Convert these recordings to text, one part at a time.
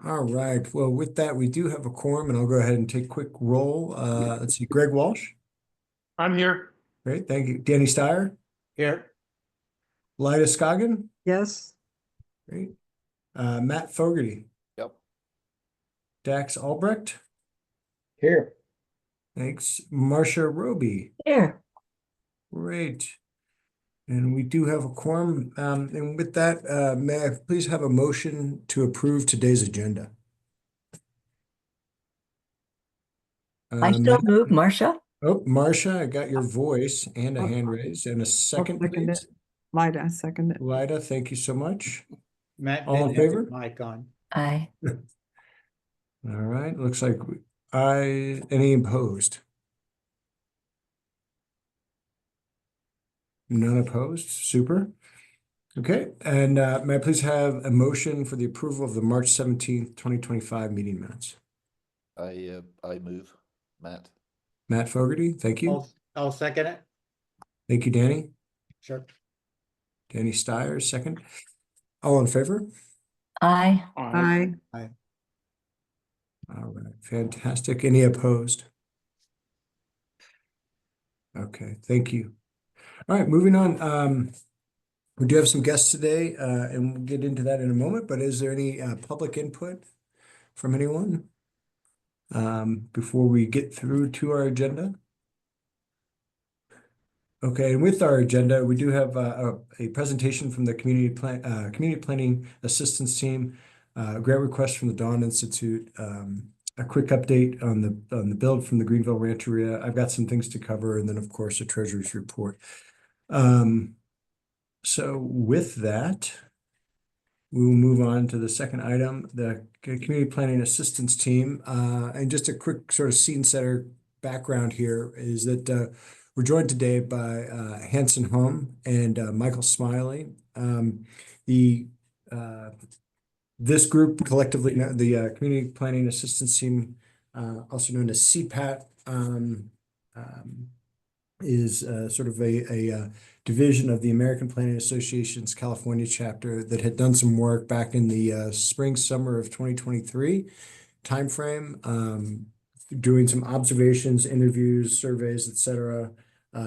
All right. Well, with that, we do have a quorum, and I'll go ahead and take quick roll. Let's see. Greg Walsh. I'm here. Great. Thank you. Danny Steyer. Here. Lyda Scoggin. Yes. Great. Matt Fogarty. Yep. Dax Albrecht. Here. Thanks. Marcia Roby. Here. Great. And we do have a quorum. And with that, may I please have a motion to approve today's agenda? I still move, Marcia. Oh, Marcia, I got your voice and a hand raised and a second, second please. Lyda, second it. Lyda, thank you so much. Matt All in didn't have favor? his mic on. Aye. All right, looks like any opposed? None opposed, super. Okay, and may I please have a motion for the approval of the March 17th, 2025 meeting minutes? I move, Matt. Matt Fogarty, thank you. I'll second it. Thank you, Danny. Sure. Danny Steyer, second. All in favor? Aye. Aye. All right, fantastic. Any opposed? Okay, thank you. All right, moving on. We do have some guests today, and we'll get into that in a moment, but is there any public input from anyone before we get through to our agenda? Okay, and with our agenda, we do have a presentation from the community planning assistance team, grant request from the Dawn Institute, a quick update on the build from the Greenville Rancheria. I've got some things to cover, and then of course a treasurer's report. So with that, we will move on to the second item, the community planning assistance team. And just a quick sort of scene setter background here is that we're joined today by Hanson Hom and Michael Smiley. This group collectively, the community planning assistance team, also known as CPAT, is sort of a division of the American Planning Association's California chapter that had done some work back in the spring, summer of 2023 timeframe, doing some observations, interviews, surveys, etc.,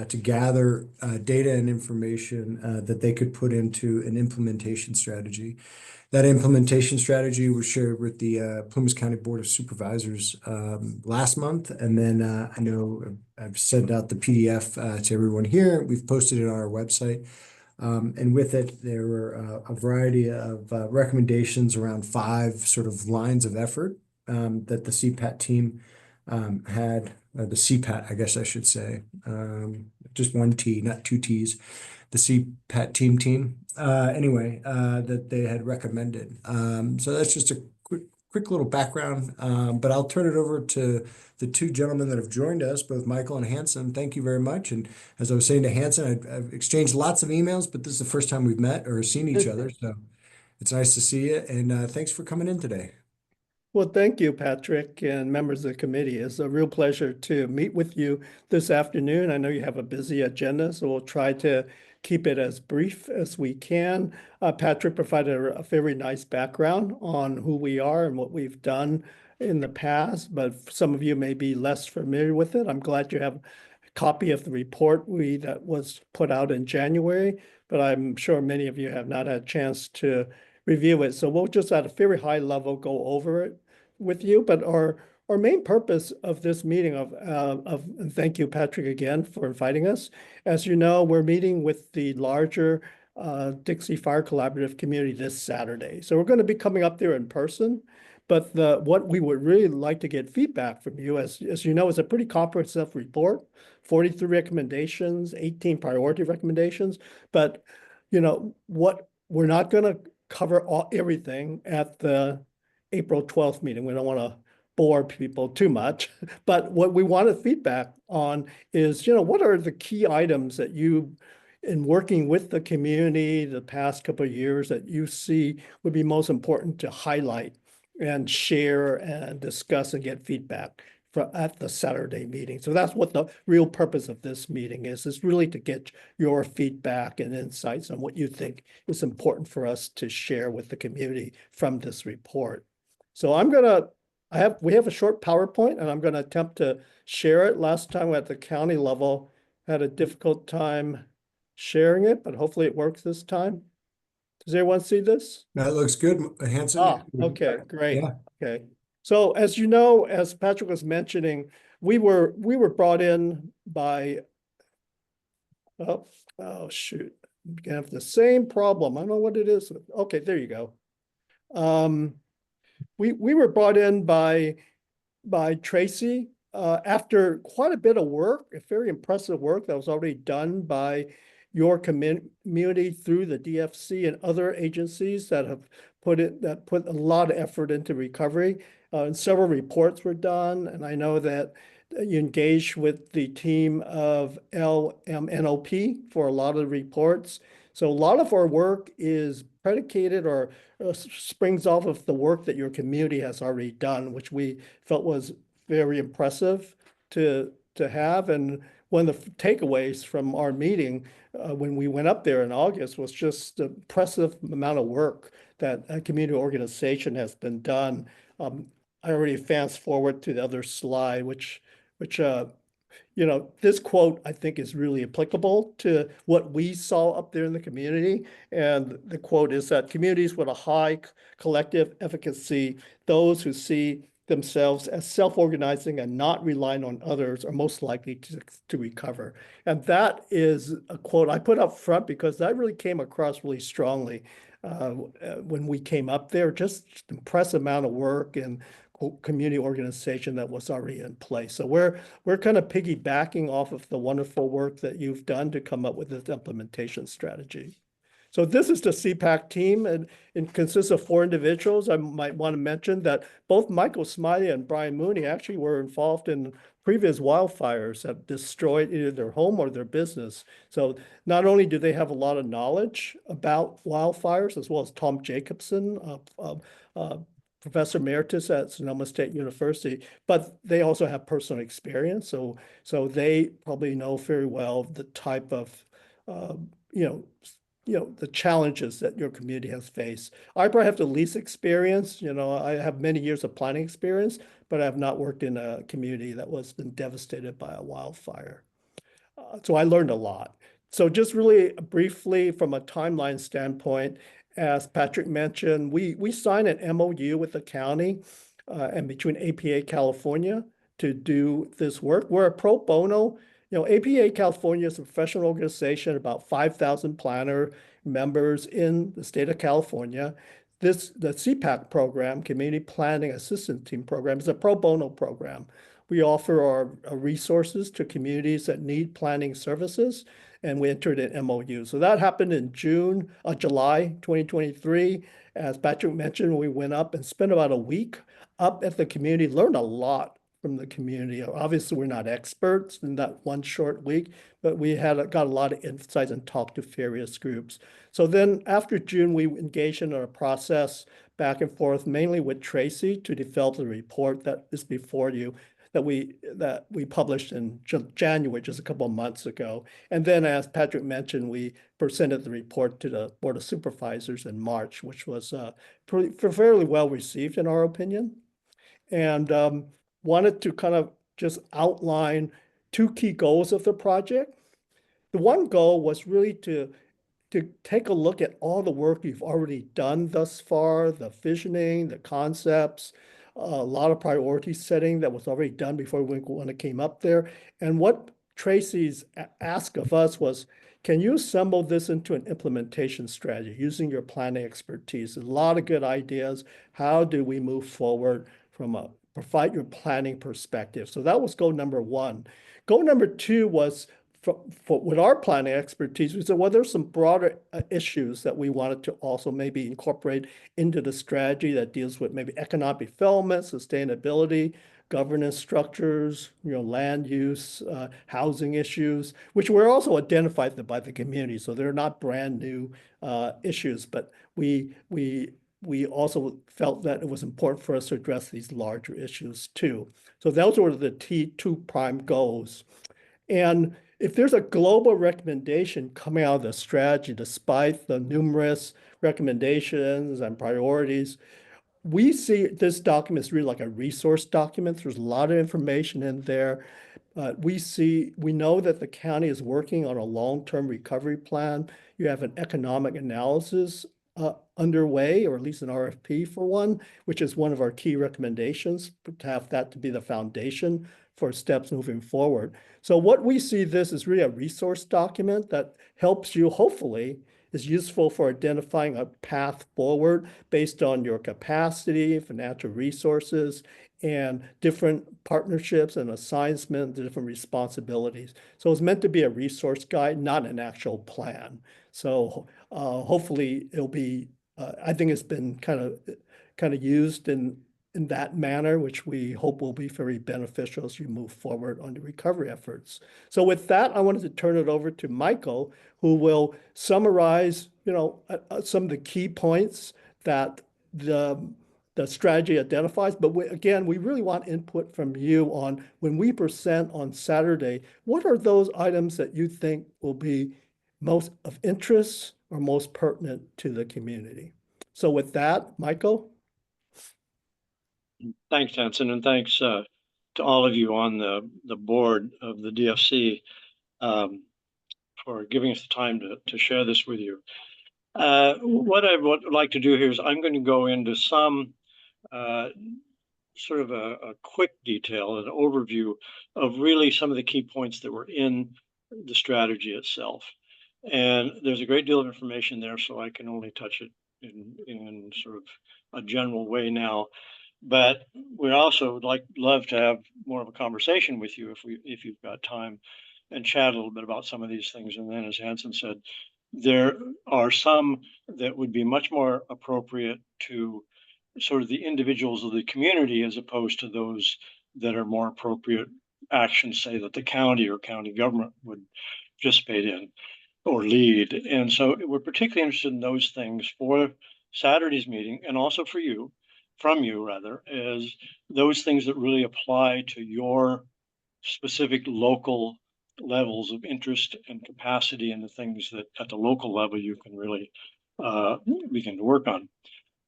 to gather data and information that they could put into an implementation strategy. That implementation strategy was shared with the Plumas County Board of Supervisors last month. And then I know I've sent out the PDF to everyone here. We've posted it on our website. And with it, there were a variety of recommendations around 5 sort of lines of effort that the CPAT team had, the CPAT, I guess I should say, just one T, not 2 T's, the CPAT team, anyway, that they had recommended. So that's just a quick little background, but I'll turn it over to the 2 gentlemen that have joined us, both Michael and Hanson. Thank you very much. And as I was saying to Hanson, I've exchanged lots of emails, but this is the first time we've met or seen each other. So it's nice to see you. And thanks for coming in today. Well, thank you, Patrick, and members of the committee. It's a real pleasure to meet with you this afternoon. I know you have a busy agenda, so we'll try to keep it as brief as we can. Patrick provided a very nice background on who we are and what we've done in the past, but some of you may be less familiar with it. I'm glad you have a copy of the report that was put out in January, but I'm sure many of you have not had a chance to review it. So we'll just at a very high level go over it with you. But our main purpose of this meeting and thank you, Patrick, again for inviting us. As you know, we're meeting with the larger Dixie Fire Collaborative community this Saturday. So we're going to be coming up there in person. But what we would really like to get feedback from you, as you know, is a pretty comprehensive report, 43 recommendations, 18 priority recommendations. But, you know, what we're not going to cover everything at the April 12th meeting. We don't want to bore people too much, but what we want to feedback on is, you know, what are the key items that you, in working with the community the past couple of years, that you see would be most important to highlight and share and discuss and get feedback at the Saturday meeting. So that's what the real purpose of this meeting is really to get your feedback and insights on what you think is important for us to share with the community from this report. So we have a short PowerPoint and I'm gonna attempt to share it. Last time at the county level, I had a difficult time sharing it, but hopefully it works this time. Does everyone see this? That looks good, Hanson. Okay, great. Yeah. Okay. So as you know, as Patrick was mentioning, we were brought in by, oh shoot, I'm gonna have the same problem. I don't know what it is. Okay, there you go. We were brought in by Tracy after quite a bit of work, a very impressive work that was already done by your community through the DFC and other agencies that have put a lot of effort into recovery. And several reports were done, and I know that you engaged with the team of LMNOP for a lot of the reports. So a lot of our work is predicated or springs off of the work that your community has already done, which we felt was very impressive to have. And one of the takeaways from our meeting when we went up there in August was just the impressive amount of work that a community organization has been done. I already fast forward to the other slide, which this quote I think is really applicable to what we saw up there in the community. And the quote is that communities with a high collective efficacy, those who see themselves as self-organizing and not relying on others, are most likely to recover. And that is a quote I put up front because that really came across really strongly when we came up there. Just impressive amount of work and community organization that was already in place. So we're kind of piggybacking off of the wonderful work that you've done to come up with this implementation strategy. So this is the CPAC team, and it consists of 4 individuals. I might want to mention that both Michael Smiley and Brian Mooney actually were involved in previous wildfires that destroyed either their home or their business. So not only do they have a lot of knowledge about wildfires, as well as Tom Jacobson, Professor Emeritus at Sonoma State University, but they also have personal experience. So they probably know very well the type of, the challenges that your community has faced. I probably have the least experience. I have many years of planning experience, but I have not worked in a community that was been devastated by a wildfire. So I learned a lot. So just really briefly from a timeline standpoint, as Patrick mentioned, we signed an MOU with the county and between APA California to do this work. We're a pro bono. APA California is a professional organization, about 5,000 planner members in the state of California. The CPAC program, Community Planning Assistance Team program, is a pro bono program. We offer our resources to communities that need planning services, and we entered an MOU. So that happened in July 2023. As Patrick mentioned, we went up and spent about a week up at the community, learned a lot from the community. Obviously, we're not experts in that one short week, but we got a lot of insights and talked to various groups. So then after June, we engaged in a process back and forth, mainly with Tracy, to develop the report that is before you, that we published in January, just a couple of months ago. And then, as Patrick mentioned, we presented the report to the Board of Supervisors in March, which was fairly well received in our opinion. And wanted to kind of just outline 2 key goals of the project. The one goal was really to take a look at all the work you've already done thus far, the visioning, the concepts, a lot of priority setting that was already done before when it came up there. And what Tracy's ask of us was, can you assemble this into an implementation strategy using your planning expertise? A lot of good ideas. How do we move forward from provide your planning perspective? So that was goal number 1. Goal number 2 was with our planning expertise, we said, well, there's some broader issues that we wanted to also maybe incorporate into the strategy that deals with maybe economic development, sustainability, governance structures, land use, housing issues, which were also identified by the community. So they're not brand new issues, but we also felt that it was important for us to address these larger issues too. So those were the 2 prime goals. And if there's a global recommendation coming out of the strategy, despite the numerous recommendations and priorities, we see this document is really like a resource document. There's a lot of information in there. We know that the county is working on a long-term recovery plan. You have an economic analysis underway, or at least an RFP for one, which is one of our key recommendations, to have that to be the foundation for steps moving forward. So what we see this is really a resource document that helps you, hopefully, is useful for identifying a path forward based on your capacity, financial resources, and different partnerships and assignments, different responsibilities. So it's meant to be a resource guide, not an actual plan. So hopefully it'll be, I think it's been kind of used in that manner, which we hope will be very beneficial as you move forward on the recovery efforts. So with that, I wanted to turn it over to Michael, who will summarize, some of the key points that the strategy identifies. But again, we really want input from you on, when we present on Saturday, what are those items that you think will be most of interest or most pertinent to the community? So with that, Michael. Thanks, Hanson, and thanks to all of you on the board of the DFC for giving us the time to share this with you. What I would like to do here is I'm going to go into some sort of a quick detail, an overview of really some of the key points that were in the strategy itself. And there's a great deal of information there, so I can only touch it in sort of a general way now. But we also would love to have more of a conversation with you if you've got time, and chat a little bit about some of these things. And then, as Hanson said, there are some that would be much more appropriate to sort of the individuals of the community, as opposed to those that are more appropriate actions, say, that the county or county government would participate in or lead. And so we're particularly interested in those things for Saturday's meeting, and also from you rather, as those things that really apply to your specific local levels of interest and capacity, and the things that at the local level you can really begin to work on.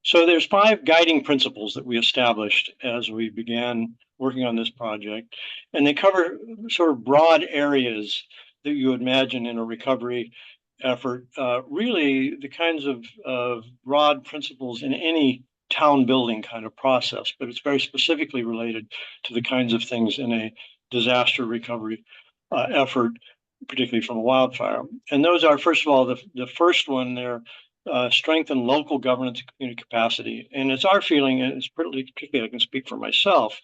So there's 5 guiding principles that we established as we began working on this project, and they cover sort of broad areas that you imagine in a recovery effort, really the kinds of broad principles in any town building kind of process, but it's very specifically related to the kinds of things in a disaster recovery effort, particularly from a wildfire. And those are, first of all, the first one there, strengthen local governance and community capacity. And it's our feeling, and it's particularly I can speak for myself,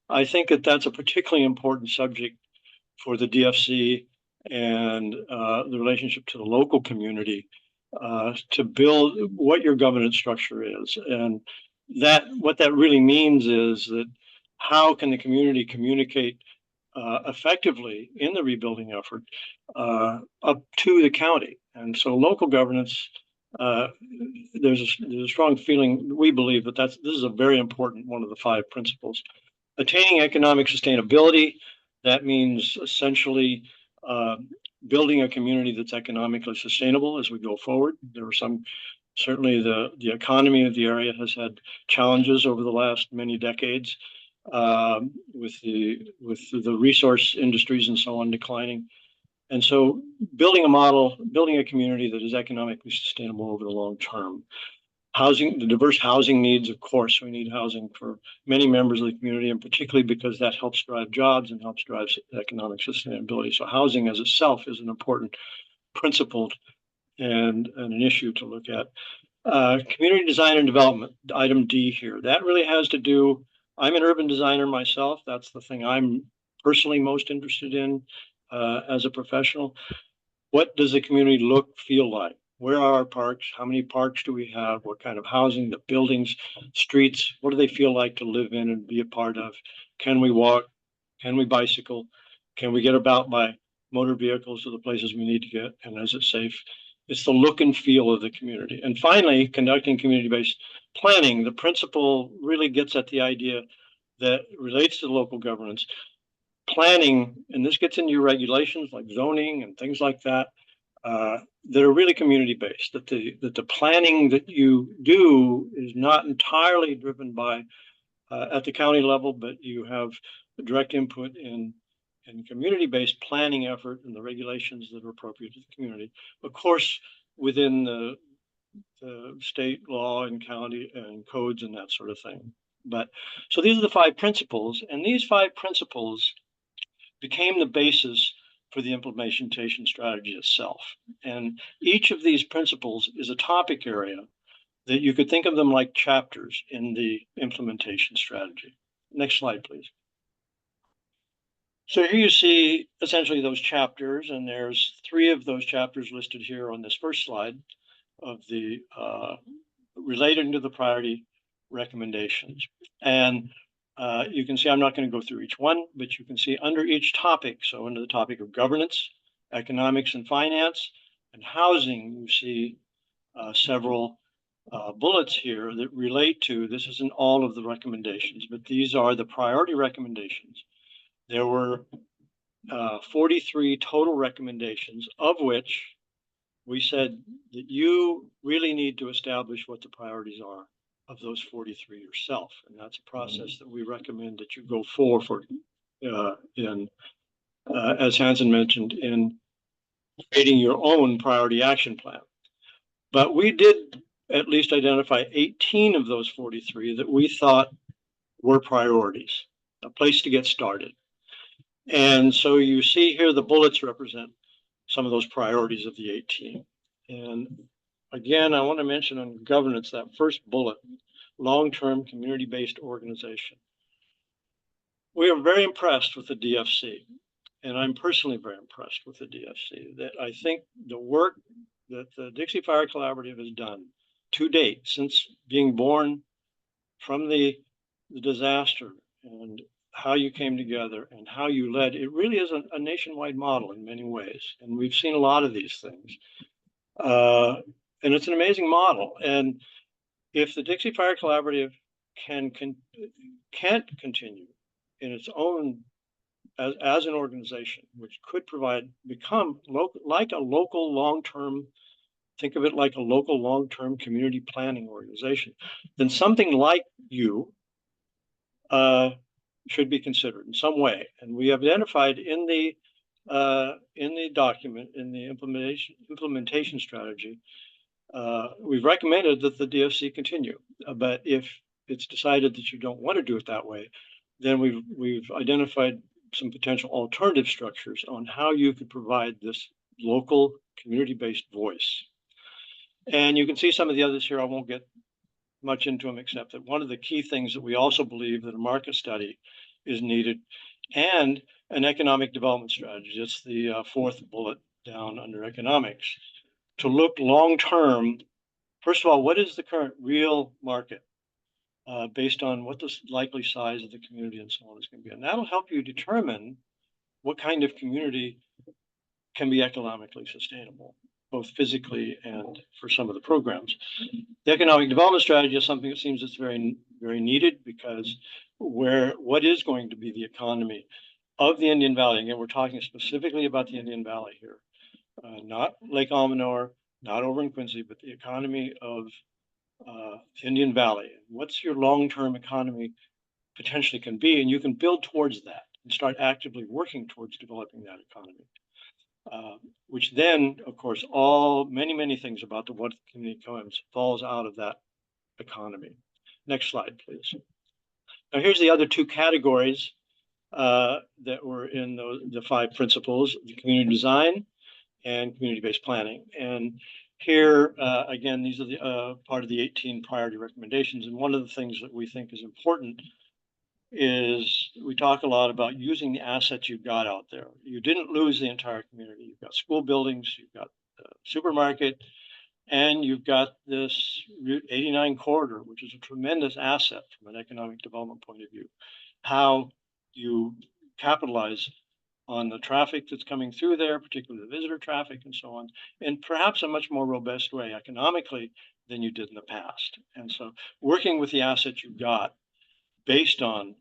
I think that that's a particularly important subject for the DFC and the relationship to the local community, to build what your governance structure is. And what that really means is that how can the community communicate effectively in the rebuilding effort up to the county. And so local governance, there's a strong feeling, we believe, that this is a very important one of the 5 principles. Attaining economic sustainability, that means essentially building a community that's economically sustainable as we go forward. There were certainly the economy of the area has had challenges over the last many decades, with the resource industries and so on declining. And so building a community that is economically sustainable over the long term. Housing, the diverse housing needs, of course, we need housing for many members of the community, and particularly because that helps drive jobs and helps drive economic sustainability. So housing as itself is an important principle and an issue to look at. Community design and development, item D here. That really has to do, I'm an urban designer myself. That's the thing I'm personally most interested in as a professional. What does the community feel like? Where are our parks? How many parks do we have? What kind of housing, the buildings, streets? What do they feel like to live in and be a part of? Can we walk? Can we bicycle? Can we get about by motor vehicles to the places we need to get? And is it safe? It's the look and feel of the community. And finally, conducting community-based planning. The principle really gets at the idea that relates to local governance. Planning, and this gets into your regulations like zoning and things like that, that are really community-based, that the planning that you do is not entirely driven by at the county level, but you have direct input in community-based planning effort and the regulations that are appropriate to the community. Of course, within the state law and county and codes and that sort of thing. But so these are the 5 principles, and these 5 principles became the basis for the implementation strategy itself. And each of these principles is a topic area that you could think of them like chapters in the implementation strategy. Next slide, please. So here you see essentially those chapters, and there's 3 of those chapters listed here on this first slide of the relating to the priority recommendations. And you can see I'm not going to go through each one, but you can see under each topic, so under the topic of governance, economics and finance, and housing, you see several bullets here that relate to, this isn't all of the recommendations, but these are the priority recommendations. There were 43 total recommendations, of which we said that you really need to establish what the priorities are of those 43 yourself. And that's a process that we recommend that you go for as Hansen mentioned, in creating your own priority action plan. But we did at least identify 18 of those 43 that we thought were priorities, a place to get started. And so you see here the bullets represent some of those priorities of the 18. And again, I want to mention on governance, that first bullet, long-term community-based organization. We are very impressed with the DFC, and I'm personally very impressed with the DFC. That I think the work that the Dixie Fire Collaborative has done to date, since being born from the disaster, and how you came together and how you led, it really is a nationwide model in many ways. And we've seen a lot of these things. And it's an amazing model. And if the Dixie Fire Collaborative can't continue in its own as an organization, which could become like a local long-term, think of it like a local long-term community planning organization, then something like you should be considered in some way. And we have identified in the document, in the implementation strategy, we've recommended that the DFC continue. But if it's decided that you don't want to do it that way, then we've identified some potential alternative structures on how you could provide this local community-based voice. And you can see some of the others here. I won't get much into them, except that one of the key things that we also believe that a market study is needed, and an economic development strategy. It's the 4th bullet down under economics, to look long-term. First of all, what is the current real market based on what the likely size of the community and so on is going to be? And that'll help you determine what kind of community can be economically sustainable, both physically and for some of the programs. The economic development strategy is something that seems it's very, very needed, because what is going to be the economy of the Indian Valley? Again, we're talking specifically about the Indian Valley here, not Lake Almanor, not over in Quincy, but the economy of Indian Valley. What's your long-term economy potentially can be? And you can build towards that and start actively working towards developing that economy. Which then, of course, many things about the what the community comes falls out of that economy. Next slide, please. Now, here's the other 2 categories that were in the 5 principles: the community design and community-based planning. And here, again, these are the part of the 18 priority recommendations. And one of the things that we think is important is we talk a lot about using the assets you've got out there. You didn't lose the entire community. You've got school buildings, you've got the supermarket, and you've got this Route 89 corridor, which is a tremendous asset from an economic development point of view. How you capitalize on the traffic that's coming through there, particularly the visitor traffic and so on, in perhaps a much more robust way economically than you did in the past. And so working with the assets you've got, based on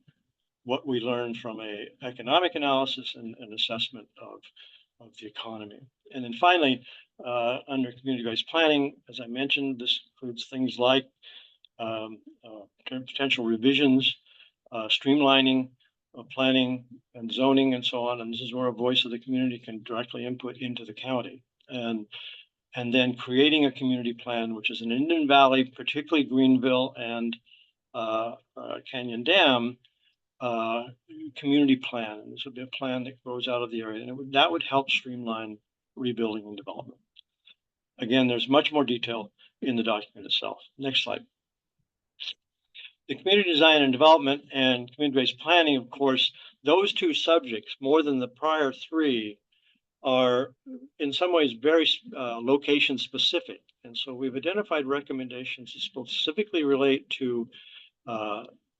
what we learned from a economic analysis and an assessment of of the economy. And then finally, under community-based planning, as I mentioned, this includes things like potential revisions, streamlining of planning and zoning and so on. And this is where a voice of the community can directly input into the county. And then creating a community plan, which is an Indian Valley, particularly Greenville and Canyon Dam community plan. And this would be a plan that grows out of the area, and that would help streamline rebuilding and development. Again, there's much more detail in the document itself. Next slide. The community design and development and community-based planning, of course, those two subjects, more than the prior three, are in some ways very location specific. And so we've identified recommendations that specifically relate to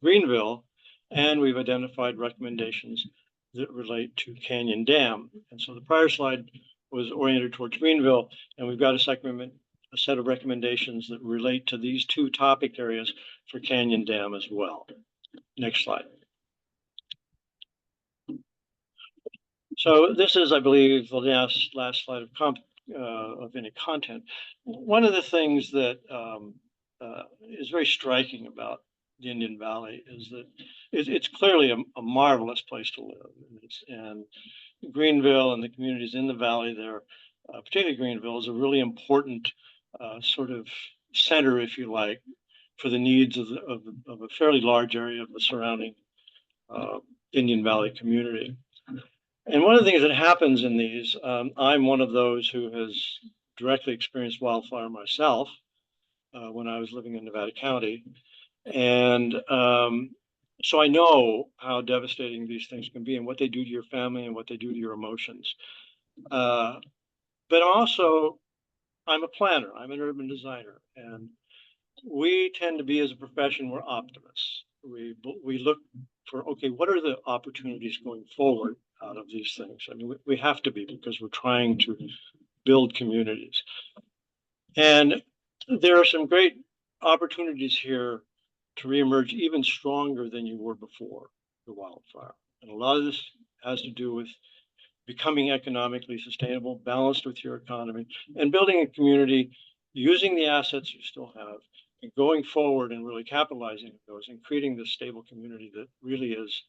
Greenville, and we've identified recommendations that relate to Canyon Dam. And so the prior slide was oriented towards Greenville, and we've got a set of recommendations that relate to these two topic areas for Canyon Dam as well. Next slide. So this is, I believe, the last slide of any content. One of the things that is very striking about the Indian Valley is that it's clearly a marvelous place to live. And Greenville and the communities in the valley there, particularly Greenville, is a really important sort of center, if you like, for the needs of a fairly large area of the surrounding Indian Valley community. And one of the things that happens in these, I'm one of those who has directly experienced wildfire myself when I was living in Nevada County. And so I know how devastating these things can be and what they do to your family and what they do to your emotions. But I'm a planner, I'm an urban designer, and we tend to be, as a profession, we're optimists. We look for, okay, what are the opportunities going forward out of these things? I mean, we have to be, because we're trying to build communities. And there are some great opportunities here to reemerge even stronger than you were before the wildfire. And a lot of this has to do with becoming economically sustainable, balanced with your economy, and building a community using the assets you still have, and going forward and really capitalizing on those and creating this stable community that really is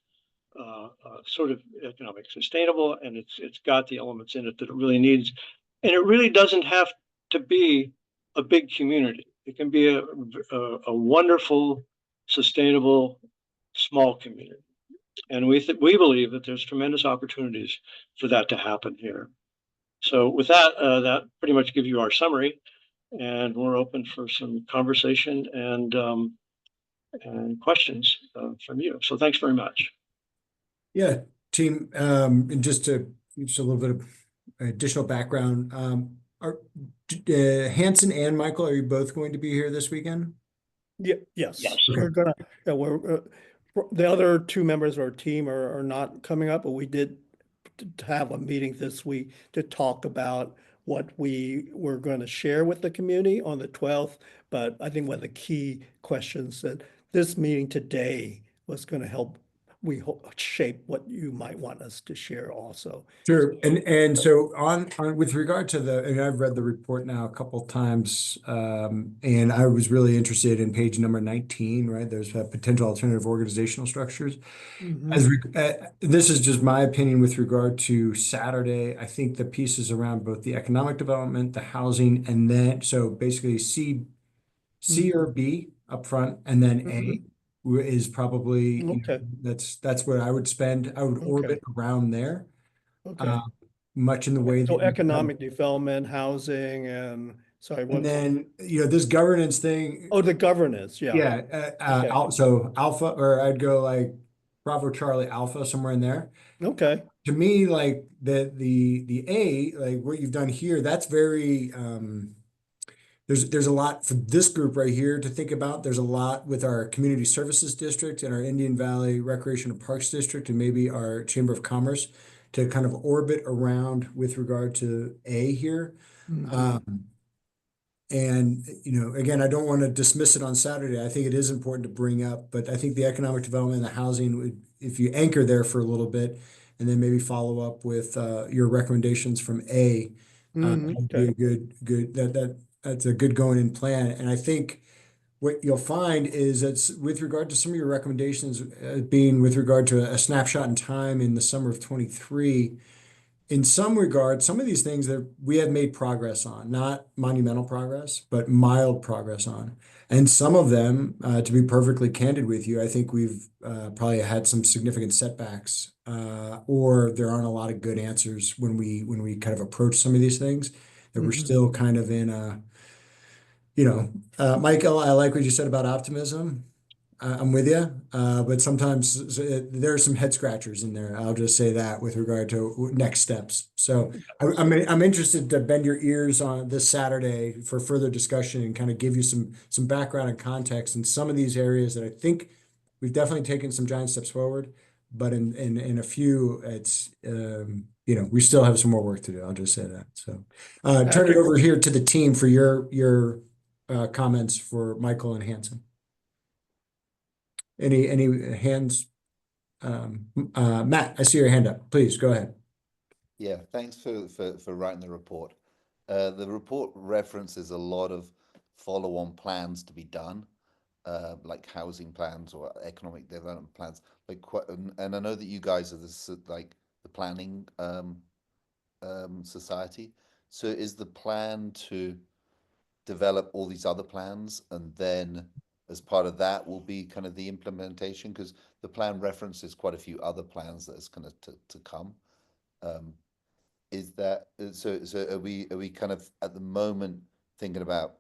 sort of economically sustainable, and it's got the elements in it that it really needs. And it really doesn't have to be a big community. It can be a wonderful, sustainable, small community. And we believe that there's tremendous opportunities for that to happen here. So with that, that pretty much gives you our summary, and we're open for some conversation and questions from you. So thanks very much. Yeah, team, and just a little bit of additional background. Are Hanson and Michael, are you both going to be here this weekend? Yeah, yes. Yes. We're gonna, the other two members of our team are not coming up, but we did have a meeting this week to talk about what we were going to share with the community on the 12th. But I think one of the key questions that this meeting today was going to help shape what you might want us to share also. Sure. And so on with regard to and I've read the report now a couple of times, and I was really interested in page number 19, right? There's potential alternative organizational structures. This is just my opinion with regard to Saturday. I think the pieces around both the economic development, the housing, and then, so basically C or B up front, and then A is probably, Okay. That's what I would spend. I would orbit around there. Okay. Much in the way So that economic development, housing, and sorry, and then this governance thing. Oh, the governance, yeah. Yeah. Okay. So Alpha, or I'd go like Bravo Charlie Alpha, somewhere in there. Okay. To me, like the A, like what you've done here, that's very there's a lot for this group right here to think about. There's a lot with our community services district and our Indian Valley Recreation and Parks District, and maybe our Chamber of Commerce, to kind of orbit around with regard to A here. And, again, I don't want to dismiss it on Saturday. I think it is important to bring up, but I think the economic development and the housing, if you anchor there for a little bit, and then maybe follow up with your recommendations from A. That'd be a that's a good going in plan. And I think what you'll find is that with regard to some of your recommendations, being with regard to a snapshot in time in the summer of 23, in some regard, some of these things that we have made progress on, not monumental progress, but mild progress on. And some of them, to be perfectly candid with you, I think we've probably had some significant setbacks, or there aren't a lot of good answers when we kind of approach some of these things, that we're still kind of in a, Michael, I like what you said about optimism. I'm with you, but sometimes there are some head scratchers in there. I'll just say that with regard to next steps. So I'm interested to bend your ears on this Saturday for further discussion and kind of give you some background and context in some of these areas that I think we've definitely taken some giant steps forward, but in a few, it's we still have some more work to do. I'll just say that. So turn it over here to the team for your comments for Michael and Hanson. Any hands? Matt, I see your hand up. Please go ahead. Yeah, thanks for writing the report. The report references a lot of follow-on plans to be done, like housing plans or economic development plans. And I know that you guys are the planning society. So is the plan to develop all these other plans, and then as part of that will be kind of the implementation, because the plan references quite a few other plans that is kind of to come. Is that so? Are we kind of at the moment thinking about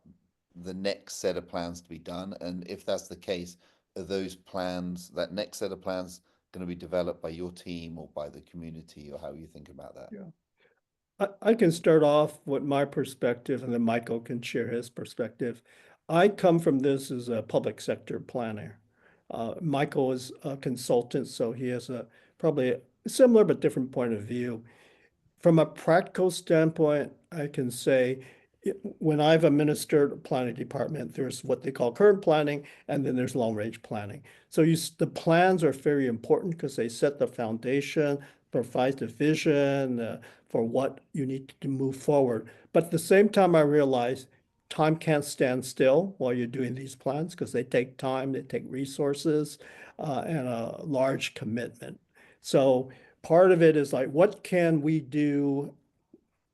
the next set of plans to be done? And if that's the case, are those plans, that next set of plans, going to be developed by your team or by the community, or how are you thinking about that? Yeah. I can start off with my perspective, and then Michael can share his perspective. I come from this as a public sector planner. Michael is a consultant, so he has probably a similar but different point of view. From a practical standpoint, I can say when I've administered a planning department, there's what they call current planning, and then there's long-range planning. So the plans are very important because they set the foundation, provide the vision for what you need to move forward. But at the same time, I realize time can't stand still while you're doing these plans because they take time, they take resources, and a large commitment. So part of it is like, what can we do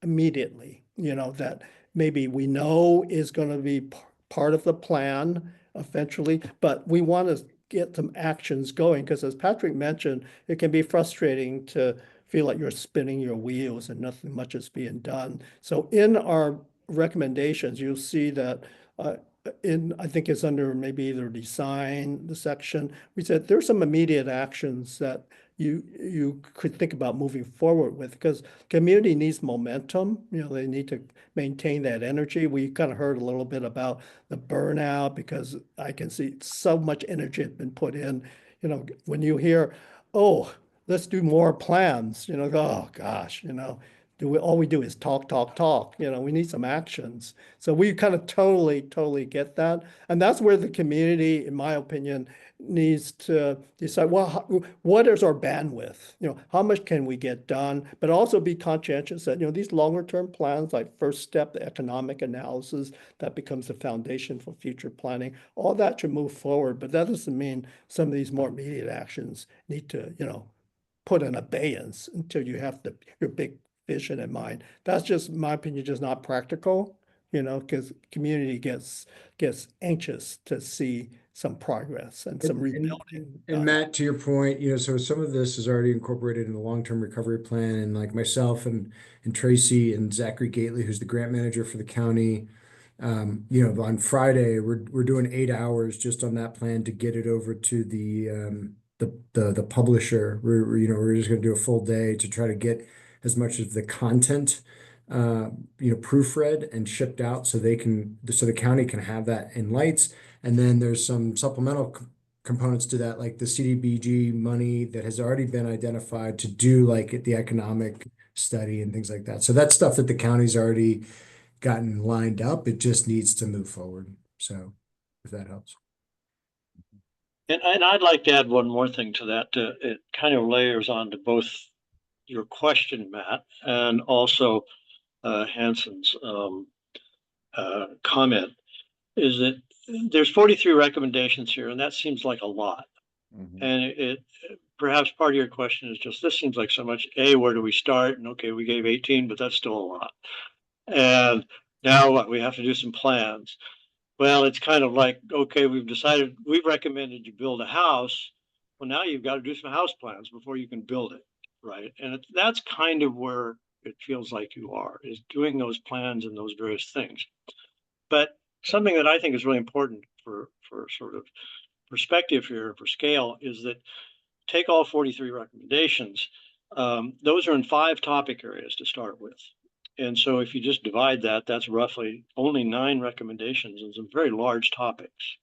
immediately, that maybe we know is going to be part of the plan eventually, but we want to get some actions going, because as Patrick mentioned, it can be frustrating to feel like you're spinning your wheels and nothing much is being done. So in our recommendations, you'll see that I think it's under maybe either design, the section, we said there's some immediate actions that you could think about moving forward with, because community needs momentum. They need to maintain that energy. We kind of heard a little bit about the burnout, because I can see so much energy has been put in. When you hear, oh, let's do more plans, oh gosh, all we do is talk. We need some actions. So we kind of totally get that. And that's where the community, in my opinion, needs to decide, well, what is our bandwidth? How much can we get done? But also be conscientious that, these longer term plans, like first step, the economic analysis, that becomes the foundation for future planning. All that should move forward. But that doesn't mean some of these more immediate actions need to, put in abeyance until you have your big vision in mind. That's just, in my opinion, just not practical, because community gets anxious to see some progress and some rebuilding. And Matt, to your point, so some of this is already incorporated in the long-term recovery plan, and like myself and Tracy and Zachary Gately, who's the grant manager for the county, on Friday, we're doing 8 hours just on that plan to get it over to the publisher. We're just going to do a full day to try to get as much of the content proofread and shipped out so the county can have that in lights. And then there's some supplemental components to that, like the CDBG money that has already been identified to do like the economic study and things like that. So that's stuff that the county's already gotten lined up. It just needs to move forward. So if that helps. And I'd like to add one more thing to that. It kind of layers onto both your question, Matt, and also Hanson's comment, is that there's 43 recommendations here, and that seems like a lot. And it perhaps part of your question is just, this seems like so much. Where do we start? And okay, we gave 18, but that's still a lot. And now what? We have to do some plans. Well, it's kind of like, okay, we've recommended you build a house. Well, now you've got to do some house plans before you can build it, right? And that's kind of where it feels like you are, is doing those plans and those various things. But something that I think is really important for sort of perspective here, for scale, is that take all 43 recommendations. Those are in 5 topic areas to start with. And so if you just divide that, that's roughly only 9 recommendations and some very large topics.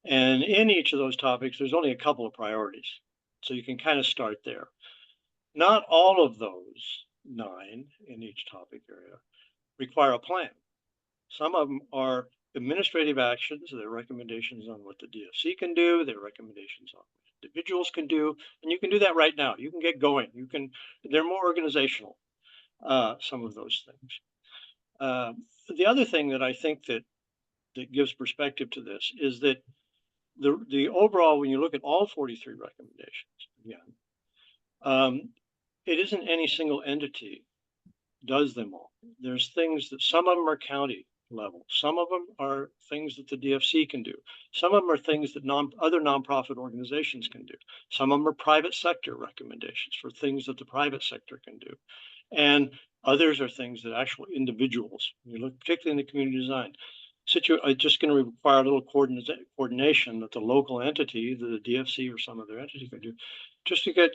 And in each of those topics, there's only a couple of priorities. So you can kind of start there. Not all of those 9 in each topic area require a plan. Some of them are administrative actions, their recommendations on what the DFC can do, their recommendations on what individuals can do, and you can do that right now. You can get going. They're more organizational, some of those things. The other thing that I think that gives perspective to this is that the overall, when you look at all 43 recommendations, again, it isn't any single entity does them all. There's things that some of them are county level. Some of them are things that the DFC can do. Some of them are things that other nonprofit organizations can do. Some of them are private sector recommendations for things that the private sector can do. And others are things that actual individuals, you look particularly in the community design, are just going to require a little coordination that the local entity, the DFC or some other entity can do, just to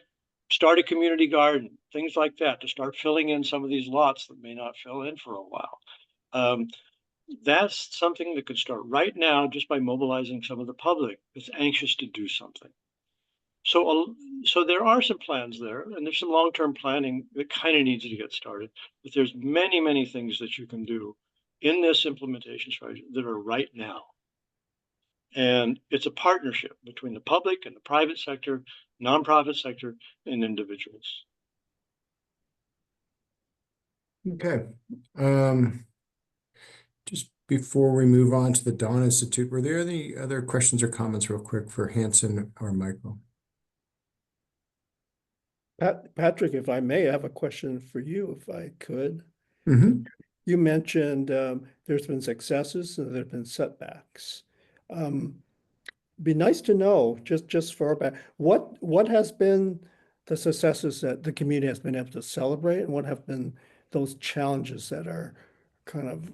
start a community garden, things like that, to start filling in some of these lots that may not fill in for a while. That's something that could start right now just by mobilizing some of the public that's anxious to do something. So there are some plans there, and there's some long-term planning that kind of needs to get started. But there's many, many things that you can do in this implementation strategy that are right now. And it's a partnership between the public and the private sector, nonprofit sector, and individuals. Okay. Just before we move on to the Dawn Institute, were there any other questions or comments real quick for Hanson or Michael? Patrick, if I may, I have a question for you, if I could. Mm-hmm. You mentioned there's been successes and there have been setbacks. Be nice to know, just for our back, what has been the successes that the community has been able to celebrate, and what have been those challenges that are kind of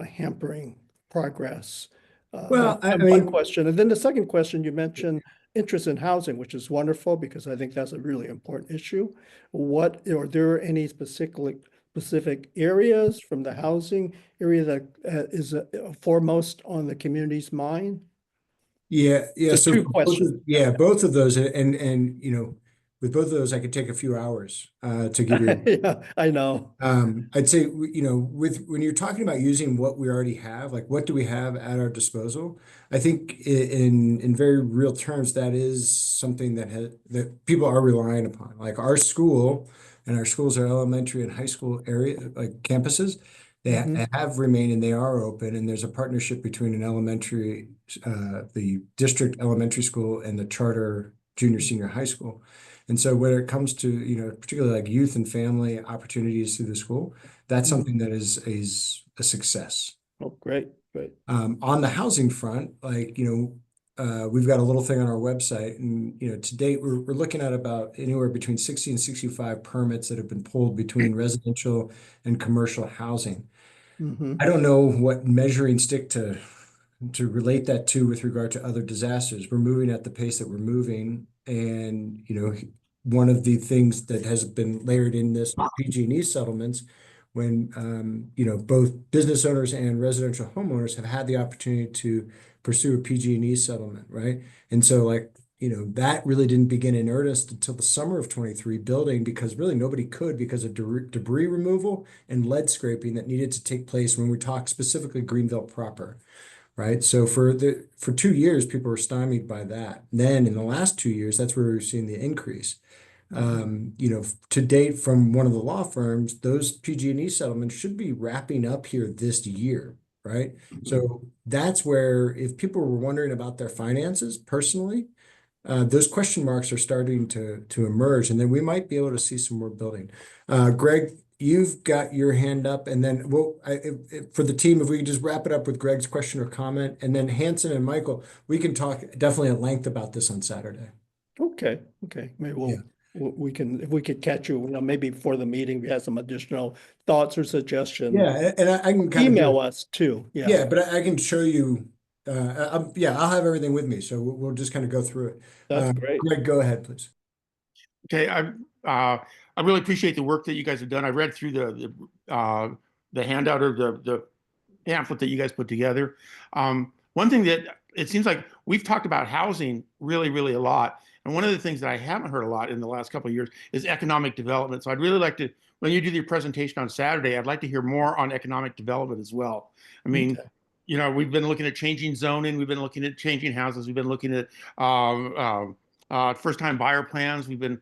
hampering progress? Well, I one mean, question, and then the second question, you mentioned interest in housing, which is wonderful because I think that's a really important issue. Are there any specific areas from the housing area that is foremost on the community's mind? yeah. So two questions. Both of those, and with both of those, I could take a few hours to give you. Yeah, I know. I'd say, when you're talking about using what we already have, like what do we have at our disposal? I think in very real terms, that is something that people are relying upon. Like our school, and our schools are elementary and high school area, like campuses, they have remained and they are open. And there's a partnership between the district elementary school and the charter junior, senior high school. And so when it comes to, particularly like youth and family opportunities through the school, that's something that is a success. Oh, great. On the housing front, we've got a little thing on our website, and, to date, we're looking at about anywhere between 60 and 65 permits that have been pulled between residential and commercial housing. I don't know what measuring stick to relate that to with regard to other disasters. We're moving at the pace that we're moving. And, one of the things that has been layered in this PG&E settlements, when, both business owners and residential homeowners have had the opportunity to pursue a PG&E settlement, right? And so that really didn't begin in earnest until the summer of 23 building, because really nobody could because of debris removal and lead scraping that needed to take place when we talk specifically Greenville proper. Right. So for 2 years, people were stymied by that. Then in the last 2 years, that's where we're seeing the increase. To date from one of the law firms, those PG&E settlements should be wrapping up here this year, right? So that's where if people were wondering about their finances personally, those question marks are starting to emerge, and then we might be able to see some more building. Greg, you've got your hand up, and then for the team, if we could just wrap it up with Greg's question or comment, and then Hanson and Michael, we can talk definitely at length about this on Saturday. Okay, maybe we can, if we could catch you, maybe before the meeting, we have some additional thoughts or suggestions. Yeah, and I can kind email us too. Yeah, but I can show you. I'll have everything with me, so we'll just kind of go through it. That's great. Greg, go ahead, please. Okay, I really appreciate the work that you guys have done. I read through the handout or the pamphlet that you guys put together. One thing that it seems like we've talked about housing really, really a lot. And one of the things that I haven't heard a lot in the last couple of years is economic development. So I'd really like to, when you do your presentation on Saturday, I'd like to hear more on economic development as well. I mean, we've been looking at changing zoning, we've been looking at changing houses, we've been looking at first-time buyer plans. We've been,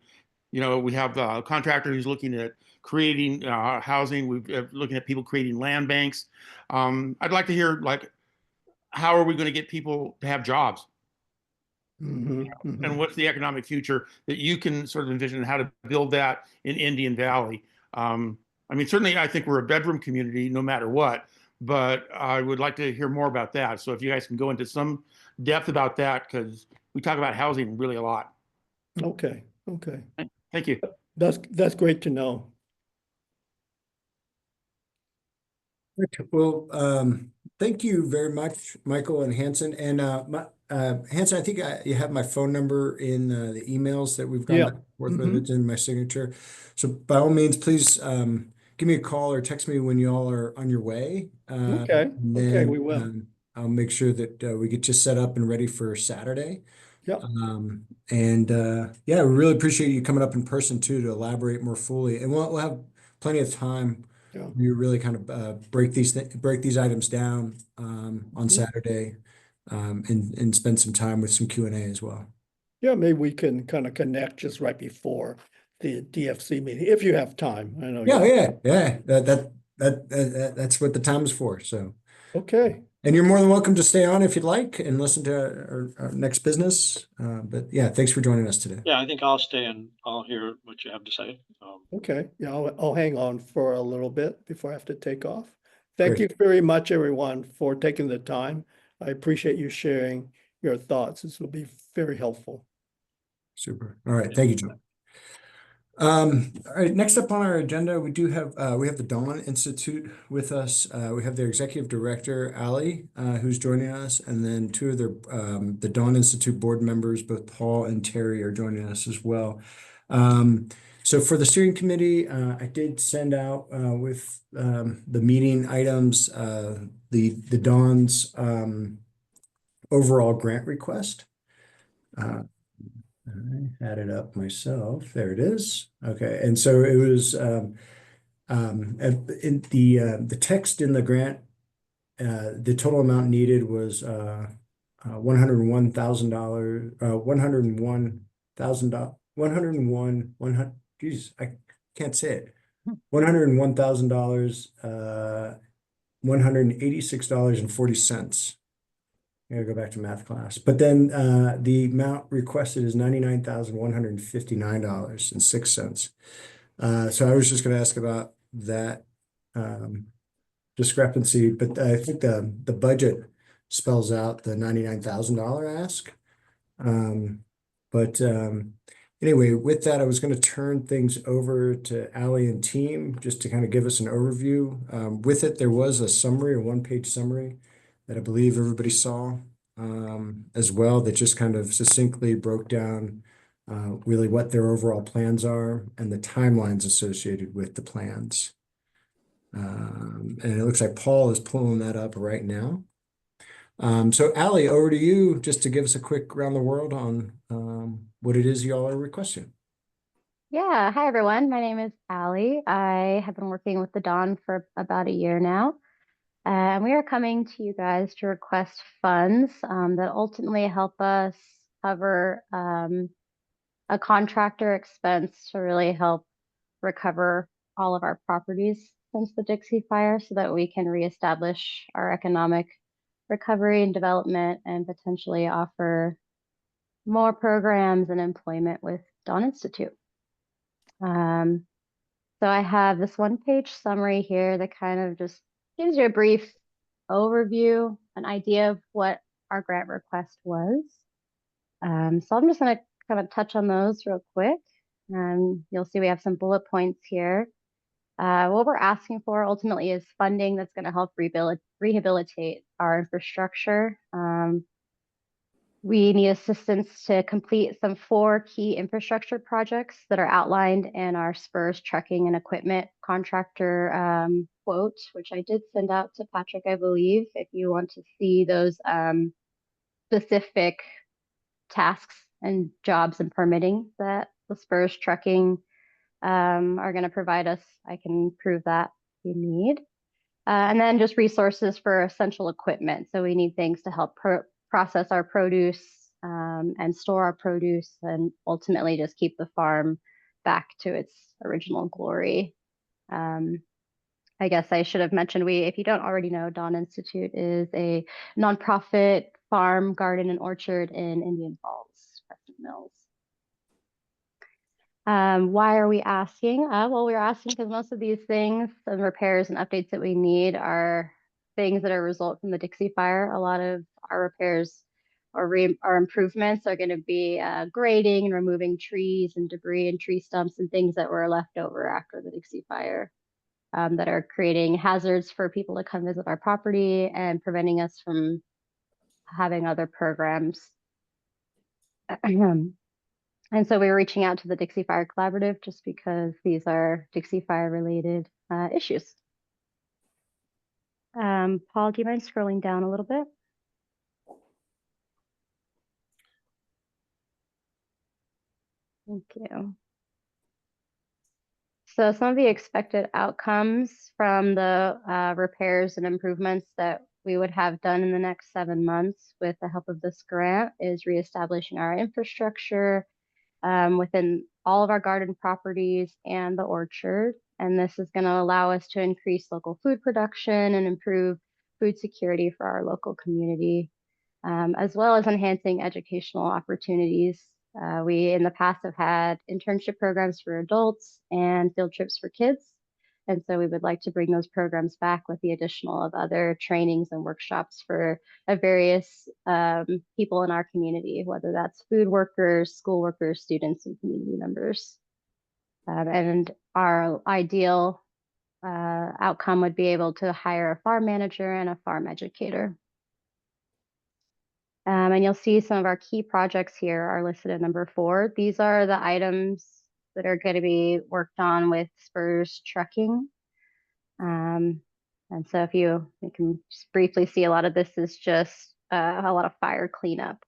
we have a contractor who's looking at creating housing. We're looking at people creating land banks. I'd like to hear, like, how are we going to get people to have jobs? And what's the economic future that you can sort of envision how to build that in Indian Valley? I mean, certainly I think we're a bedroom community no matter what, but I would like to hear more about that. So if you guys can go into some depth about that, because we talk about housing really a lot. Okay. Thank you. That's great to know. Well, thank you very much, Michael and Hanson. And Hanson, I think you have my phone number in the emails that we've gone back and forth with. It's in my signature. So by all means, please give me a call or text me when you all are on your way. Okay, we will. I'll make sure that we get you set up and ready for Saturday. Yeah. We really appreciate you coming up in person too to elaborate more fully. And we'll have plenty of time. You really kind of break these items down on Saturday, and spend some time with some Q&A as well. Yeah, maybe we can kind of connect just right before the DFC meeting if you have time. I know. Yeah. That's what the time is for. So okay. And you're more than welcome to stay on if you'd like and listen to our next business. But yeah, thanks for joining us today. Yeah, I think I'll stay and I'll hear what you have to say. Okay. Yeah, I'll hang on for a little bit before I have to take off. Thank you very much, everyone, for taking the time. I appreciate you sharing your thoughts. This will be very helpful. Super. All right. Thank you, Joe. All right, next up on our agenda, we have the Dawn Institute with us. We have their executive director, Ali, who's joining us, and then two of the Dawn Institute board members, both Paul and Terry, are joining us as well. So for the steering committee, I did send out with the meeting items the Dawn's overall grant request. I had it up myself. There it is. Okay, and so it was in the text in the grant. The total amount needed was $101,000. Geez, I can't say it. $101,000. $186.40. I gotta go back to math class. But then the amount requested is $99,159.06. So I was just gonna ask about that discrepancy, but I think the budget spells out the $99,000 ask. Anyway, with that, I was going to turn things over to Ali and team just to kind of give us an overview. With it, there was a summary, a one-page summary that I believe everybody saw as well, that just kind of succinctly broke down really what their overall plans are and the timelines associated with the plans. And it looks like Paul is pulling that up right now. So Ali, over to you just to give us a quick round the world on what it is y'all are requesting. Yeah, hi everyone. My name is Ali. I have been working with the Dawn for about a year now. And we are coming to you guys to request funds that ultimately help us cover a contractor expense to really help recover all of our properties since the Dixie Fire so that we can reestablish our economic recovery and development and potentially offer more programs and employment with Dawn Institute. So I have this one-page summary here that kind of just gives you a brief overview, an idea of what our grant request was. So I'm just going to kind of touch on those real quick. You'll see we have some bullet points here. What we're asking for ultimately is funding that's going to help rehabilitate our infrastructure. We need assistance to complete some 4 key infrastructure projects that are outlined in our Spurs trucking and equipment contractor quote, which I did send out to Patrick, I believe, if you want to see those specific tasks and jobs and permitting that the Spurs trucking are going to provide us. I can prove that we need. And then just resources for essential equipment. So we need things to help process our produce and store our produce and ultimately just keep the farm back to its original glory. I guess I should have mentioned if you don't already know, Dawn Institute is a nonprofit farm, garden, and orchard in Indian Falls, Crescent Mills. Why are we asking? Well, we're asking because most of these things and repairs and updates that we need are things that are a result from the Dixie Fire. A lot of our repairs or our improvements are going to be grading and removing trees and debris and tree stumps and things that were left over after the Dixie Fire that are creating hazards for people to come visit our property and preventing us from having other programs. And so we were reaching out to the Dixie Fire Collaborative just because these are Dixie Fire related issues. Paul, do you mind scrolling down a little bit? Thank you. So some of the expected outcomes from the repairs and improvements that we would have done in the next 7 months with the help of this grant is reestablishing our infrastructure within all of our garden properties and the orchard. And this is going to allow us to increase local food production and improve food security for our local community, as well as enhancing educational opportunities. We in the past have had internship programs for adults and field trips for kids. And so we would like to bring those programs back with the additional of other trainings and workshops for various people in our community, whether that's food workers, school workers, students, and community members. And our ideal outcome would be able to hire a farm manager and a farm educator. And you'll see some of our key projects here are listed at number 4. These are the items that are going to be worked on with Spurs Trucking. And so if you can just briefly see, a lot of this is just a lot of fire cleanup.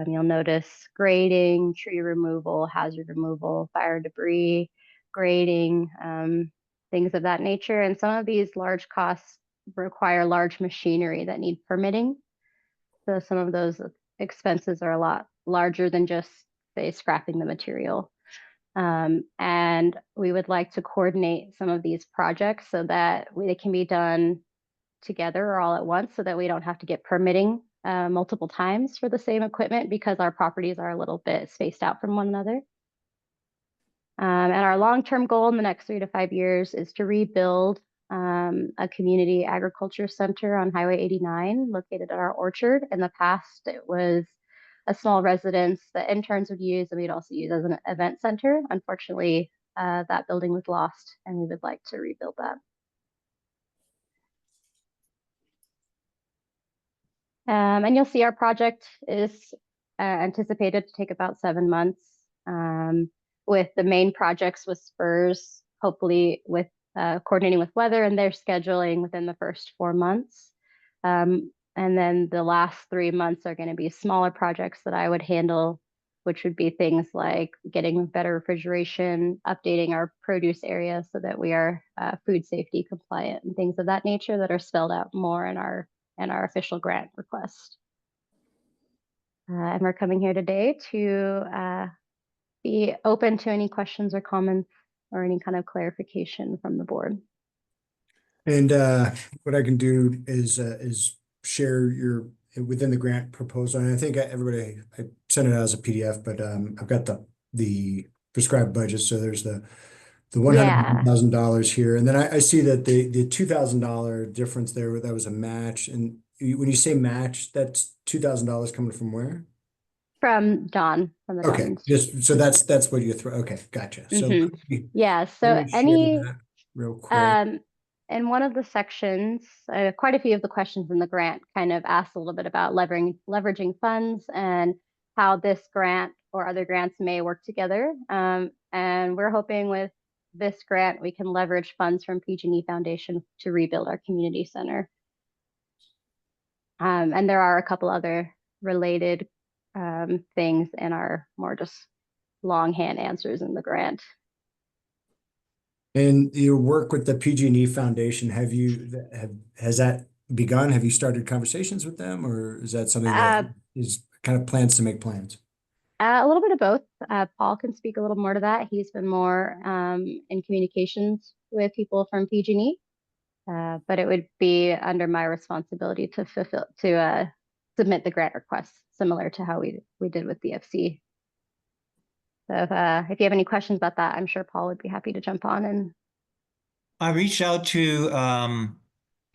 You'll notice grading, tree removal, hazard removal, fire debris, grading, things of that nature. And some of these large costs require large machinery that need permitting. So some of those expenses are a lot larger than just, say, scrapping the material. And we would like to coordinate some of these projects so that they can be done together or all at once so that we don't have to get permitting multiple times for the same equipment because our properties are a little bit spaced out from one another. And our long-term goal in the next 3 to 5 years is to rebuild a community agriculture center on Highway 89 located at our orchard. In the past, it was a small residence that interns would use, and we'd also use as an event center. Unfortunately, that building was lost, and we would like to rebuild that. And you'll see our project is anticipated to take about 7 months, with the main projects with Spurs, hopefully with coordinating with weather and their scheduling within the first 4 months. And then the last 3 months are going to be smaller projects that I would handle, which would be things like getting better refrigeration, updating our produce area so that we are food safety compliant and things of that nature that are spelled out more in our official grant request. And we're coming here today to be open to any questions or comments or any kind of clarification from the board. And what I can do is share your within the grant proposal. And I think everybody, I sent it out as a PDF, but I've got the prescribed budget. So there's the $100,000 here, and then I see that the $2,000 difference there, that was a match. And when you say match, that's $2,000 coming from where? From Don, from the Don Okay, Institute. just so that's what you throw. Okay, gotcha. So Yeah, so let me share any that real quick. in one of the sections, quite a few of the questions in the grant kind of asked a little bit about leveraging funds and how this grant or other grants may work together. And we're hoping with this grant, we can leverage funds from PG&E Foundation to rebuild our community center. And there are a couple other related things in our more just longhand answers in the grant. And your work with the PG&E Foundation, has that begun? Have you started conversations with them, or is that something that is kind of plans to make plans? A little bit of both. Paul can speak a little more to that. He's been more in communications with people from PG&E, but it would be under my responsibility to submit the grant request, similar to how we did with DFC. So if you have any questions about that, I'm sure Paul would be happy to jump on. And I reached out to, and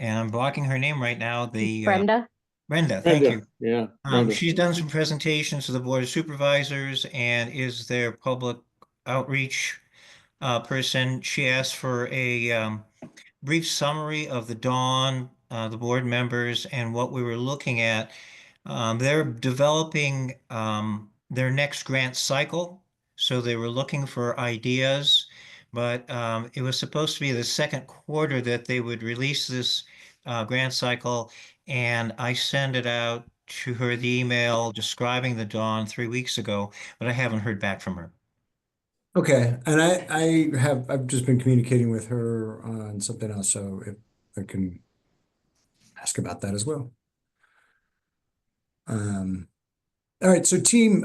I'm blocking her name right now, Brenda. Brenda, thank you. Yeah. She's done some presentations to the Board of Supervisors and is their public outreach person. She asked for a brief summary of the Dawn, the board members, and what we were looking at. They're developing their next grant cycle. So they were looking for ideas, but it was supposed to be the second quarter that they would release this grant cycle. And I sent it out to her the email describing the Dawn 3 weeks ago, but I haven't heard back from her. Okay, and I've just been communicating with her on something else, so if I can ask about that as well. All right, so team,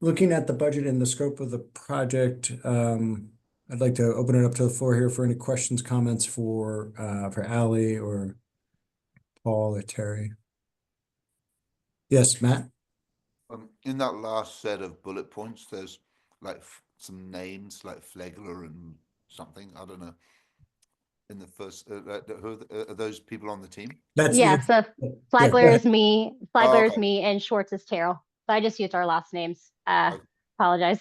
looking at the budget and the scope of the project, I'd like to open it up to the floor here for any questions, comments for Ally or Paul or Terry. Yes, Matt? In that last set of bullet points, there's like some names like Flegler and something, I don't know. In the first, who are those people on the team? So Flagler is me, Flagler is okay. me, and Schwartz is Terrell. So I just used our last names. Okay. Apologize.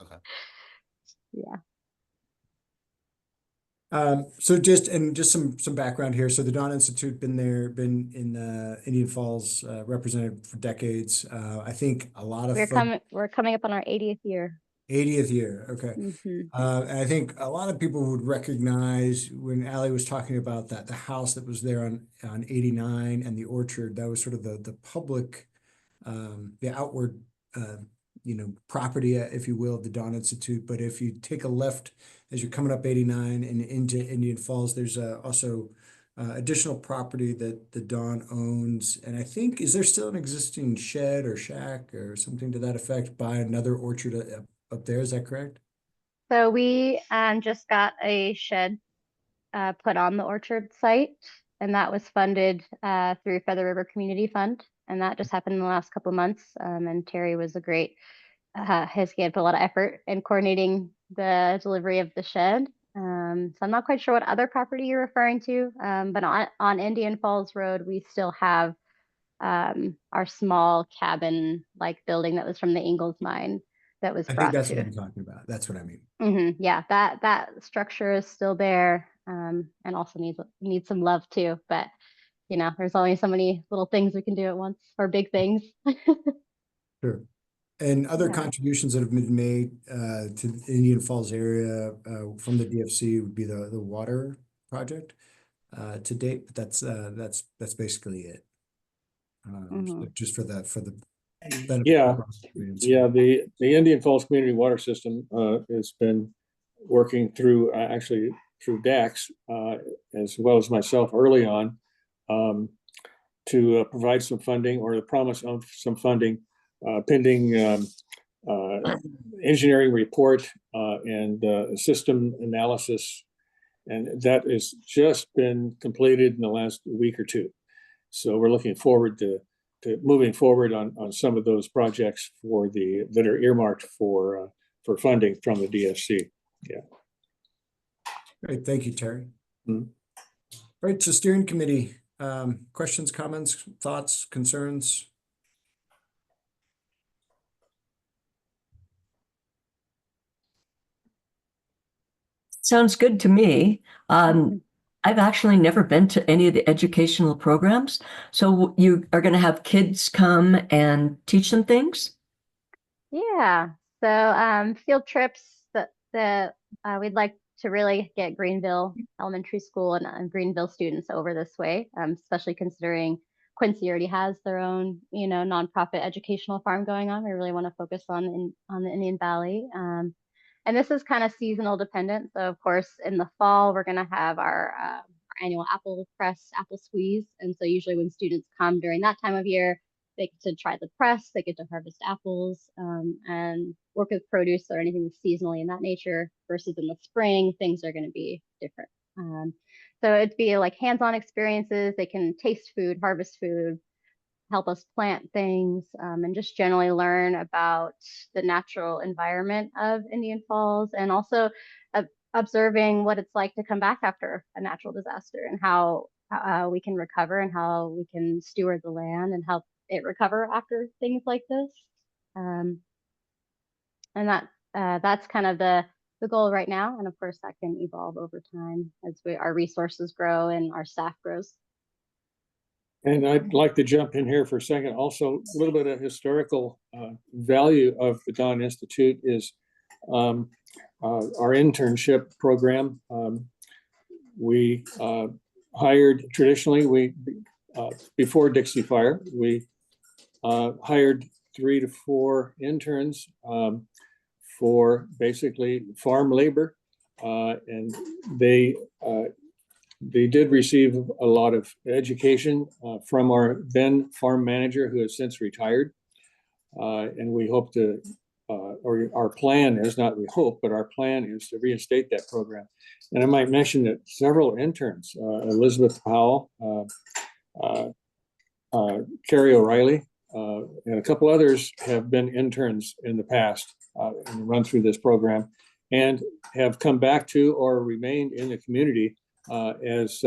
Okay. Yeah. So just some background here. So the Dawn Institute been in Indian Falls, represented for decades. I think a lot of we're coming up on our 80th year. 80th year. Okay. And I think a lot of people would recognize when Ally was talking about the house that was there on 89 and the orchard, that was sort of the public, the outward, property, if you will, of the Dawn Institute. But if you take a left as you're coming up 89 and into Indian Falls, there's also additional property that the Dawn owns. And I think, is there still an existing shed or shack or something to that effect by another orchard up there? Is that correct? So we just got a shed put on the orchard site, and that was funded through Feather River Community Fund. And that just happened in the last couple of months. And Terry was he had put a lot of effort in coordinating the delivery of the shed. So I'm not quite sure what other property you're referring to, but on Indian Falls Road, we still have our small cabin-like building that was from the Ingalls mine that was I brought think that's to. what I'm talking about. That's what I mean. Yeah, that structure is still there, and also needs some love too. But there's only so many little things we can do at once, or big things. Sure. And other contributions that have been made to the Indian Falls area from the DFC would be the water project to date, but that's basically it. So just for the benefit. Yeah, the Indian Falls Community Water System has been working through actually through DAX as well as myself early on to provide some funding, or the promise of some funding pending engineering report and system analysis, and that has just been completed in the last week or two. So we're looking forward to moving forward on some of those projects that are earmarked for funding from the DFC. Yeah. Great, thank you, Terry. Mhm. All right, so steering committee, questions, comments, thoughts, concerns? Sounds good to me. I've actually never been to any of the educational programs. So you are going to have kids come and teach them things? Yeah. So field trips that we'd like to really get Greenville Elementary School and Greenville students over this way, especially considering Quincy already has their own, nonprofit educational farm going on. We really want to focus on the Indian Valley. And this is kind of seasonal dependent. So of course, in the fall, we're going to have our annual apple press, apple squeeze. And so usually when students come during that time of year, they get to try the press, they get to harvest apples and work with produce or anything seasonally in that nature, versus in the spring, things are going to be different. So it'd be like hands-on experiences. They can taste food, harvest food, help us plant things, and just generally learn about the natural environment of Indian Falls, and also observing what it's like to come back after a natural disaster, and how we can recover, and how we can steward the land and help it recover after things like this. And that's kind of the goal right now. And of course that can evolve over time as our resources grow and our staff grows. And I'd like to jump in here for a second. Also, a little bit of historical value of the Don Institute is our internship program. We hired traditionally, before Dixie Fire, we hired 3 to 4 interns for basically farm labor, and they did receive a lot of education from our then farm manager, who has since retired. And we hope to, or our plan is, not we hope, but our plan is to reinstate that program. And I might mention that several interns, Elizabeth Powell, Carrie O'Reilly, and a couple others have been interns in the past and run through this program, and have come back to or remained in the community as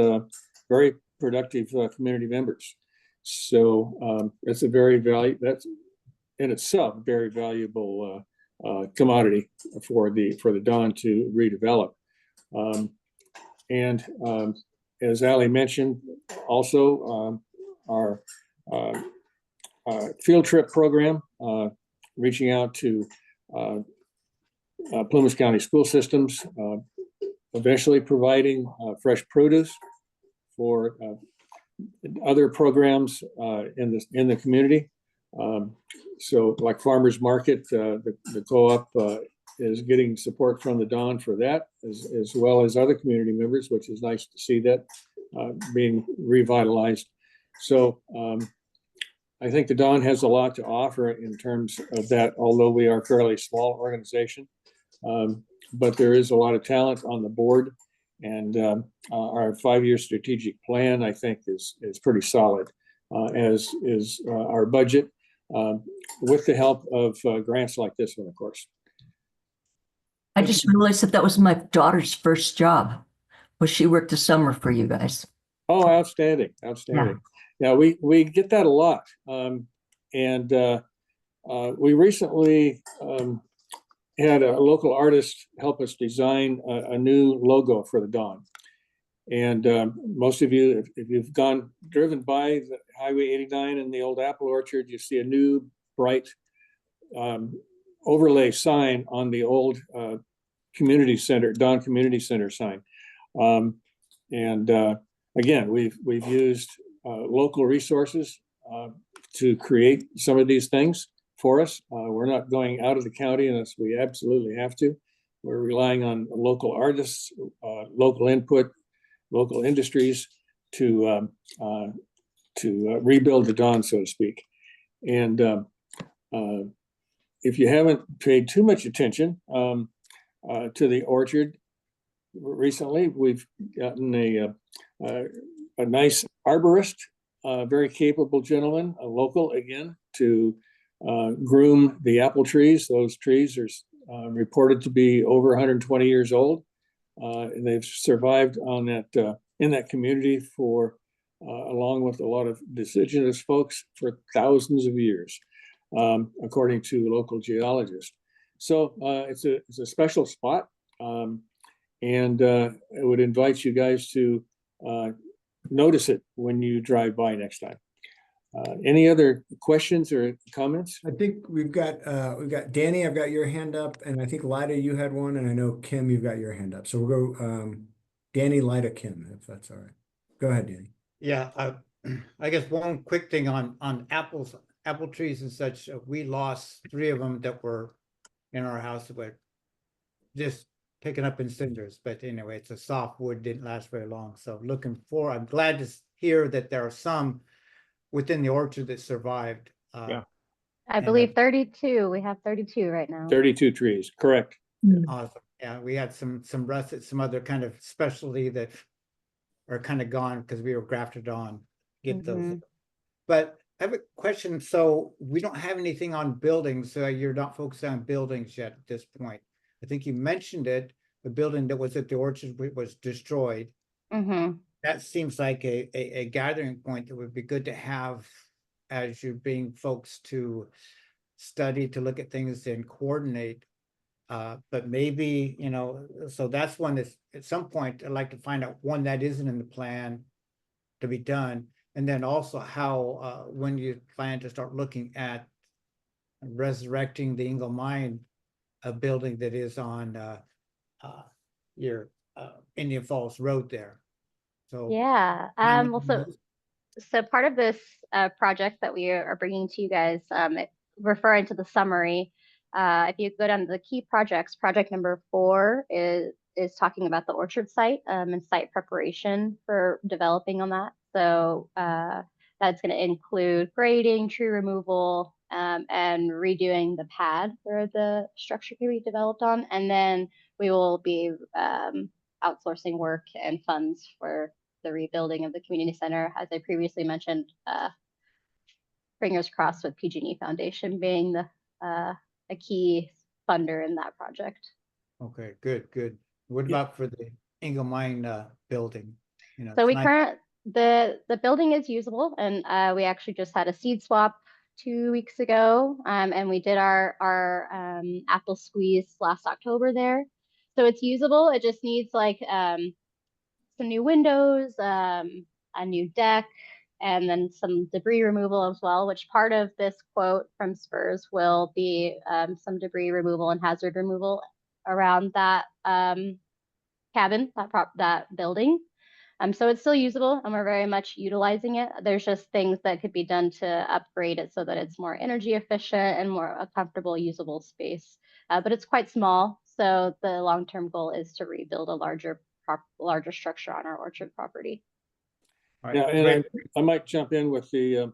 very productive community members. So it's a that's in itself very valuable commodity for the Don to redevelop. And as Ali mentioned, also our field trip program, reaching out to Plumas County school systems, eventually providing fresh produce for other programs in the community. So like farmers market, the co-op is getting support from the Don for that, as well as other community members, which is nice to see that being revitalized. So I think the Don has a lot to offer in terms of that, although we are a fairly small organization. But there is a lot of talent on the board, and our 5-year strategic plan, I think, is pretty solid, as is our budget, with the help of grants like this one, of course. I just realized that was my daughter's first job, was she worked the summer for you guys. Oh, outstanding, outstanding. Yeah, we get that a lot. And we recently had a local artist help us design a new logo for the Don. And most of you, if you've driven by the Highway 89 in the old apple orchard, you see a new bright overlay sign on the old community center, Don Community Center sign. And again, we've used local resources to create some of these things for us. We're not going out of the county unless we absolutely have to. We're relying on local artists, local input, local industries to rebuild the Don, so to speak. And if you haven't paid too much attention to the orchard recently, we've gotten a nice arborist, a very capable gentleman, a local again, to groom the apple trees. Those trees are reported to be over 120 years old. And they've survived on that in that community for along with a lot of indigenous folks for thousands of years, according to local geologists. So it's a special spot, and I would invite you guys to notice it when you drive by next time. Any other questions or comments? I think we've got Danny, I've got your hand up, and I think Lida, you had one, and I know Kim, you've got your hand up. So we'll go Danny, Lida, Kim, if that's all right. Go ahead, Danny. Yeah, I guess one quick thing on apple trees and such. We lost 3 of them that were in our house, but just picking up in cinders. But anyway, it's a soft wood, didn't last very long. So I'm glad to hear that there are some within the orchard that survived. Yeah. I believe 32. We have 32 right now. 32 trees, correct. Awesome. Yeah, we had some russet, some other kind of specialty that are kind of gone because we were grafted on. Get those. But I have a question. So we don't have anything on buildings. So you're not focused on buildings yet at this point. I think you mentioned it. The building that was at the orchard was destroyed. That seems like a gathering point that would be good to have as you bring folks to study, to look at things and coordinate. But maybe, so that's one that's at some point I'd like to find out one that isn't in the plan to be done. And then also how, when you plan to start looking at resurrecting the Ingle Mine, a building that is on your Indian Falls Road there. So yeah, so part of this project that we are bringing to you guys, referring to the summary, if you go down to the key projects, project number 4 is talking about the orchard site and site preparation for developing on that. So that's going to include grading, tree removal, and redoing the pad where the structure can be developed on. And then we will be outsourcing work and funds for the rebuilding of the community center, as I previously mentioned. Fingers crossed with PG&E Foundation being a key funder in that project. Okay, good. What about for the Ingle Mine building? So the building is usable, and we actually just had a seed swap 2 weeks ago, and we did our apple squeeze last October there. So it's usable. It just needs like some new windows, a new deck, and then some debris removal as well, which part of this quote from Spurs will be some debris removal and hazard removal around that cabin, that building. So it's still usable, and we're very much utilizing it. There's just things that could be done to upgrade it so that it's more energy efficient and more a comfortable, usable space. But it's quite small, so the long-term goal is to rebuild a larger structure on our orchard property. Yeah, and I might jump in with the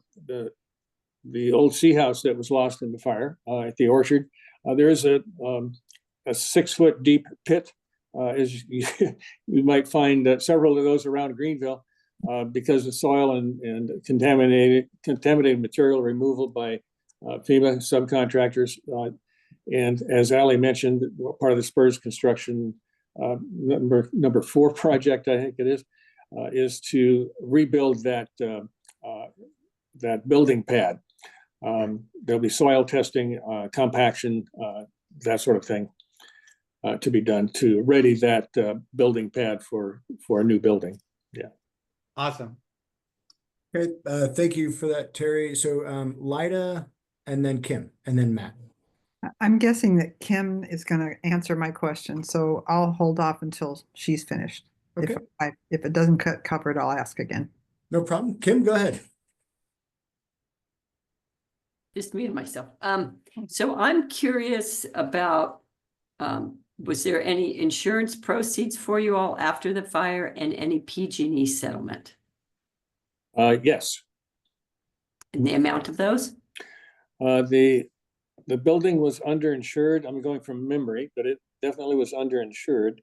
old sea house that was lost in the fire at the orchard. There is a 6-foot deep pit. As you might find several of those around Greenville because of soil and contaminated material removal by FEMA subcontractors. And as Ali mentioned, part of the Spurs construction number 4 project, I think it is to rebuild that building pad. There'll be soil testing, compaction, that sort of thing. To be done to ready that building pad for a new building. Yeah. Awesome. Okay, thank you for that, Terry. So Lida, and then Kim, and then Matt. I'm guessing that Kim is going to answer my question, so I'll hold off until she's finished. Okay. If it doesn't cover it, I'll ask again. No problem. Kim, go ahead. Just muted myself. So I'm curious about, was there any insurance proceeds for you all after the fire and any PG&E settlement? Yes. And the amount of those? The the building was underinsured. I'm going from memory, but it definitely was underinsured.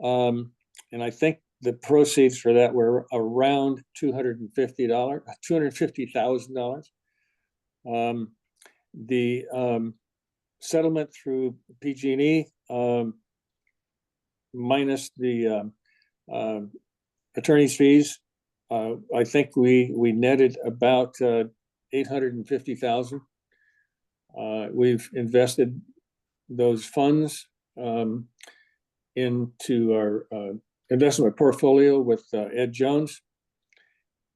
And I think the proceeds for that were around $250,000. The settlement through PG&E, minus the attorney's fees, I think we netted about $850,000. We've invested those funds into our investment portfolio with Ed Jones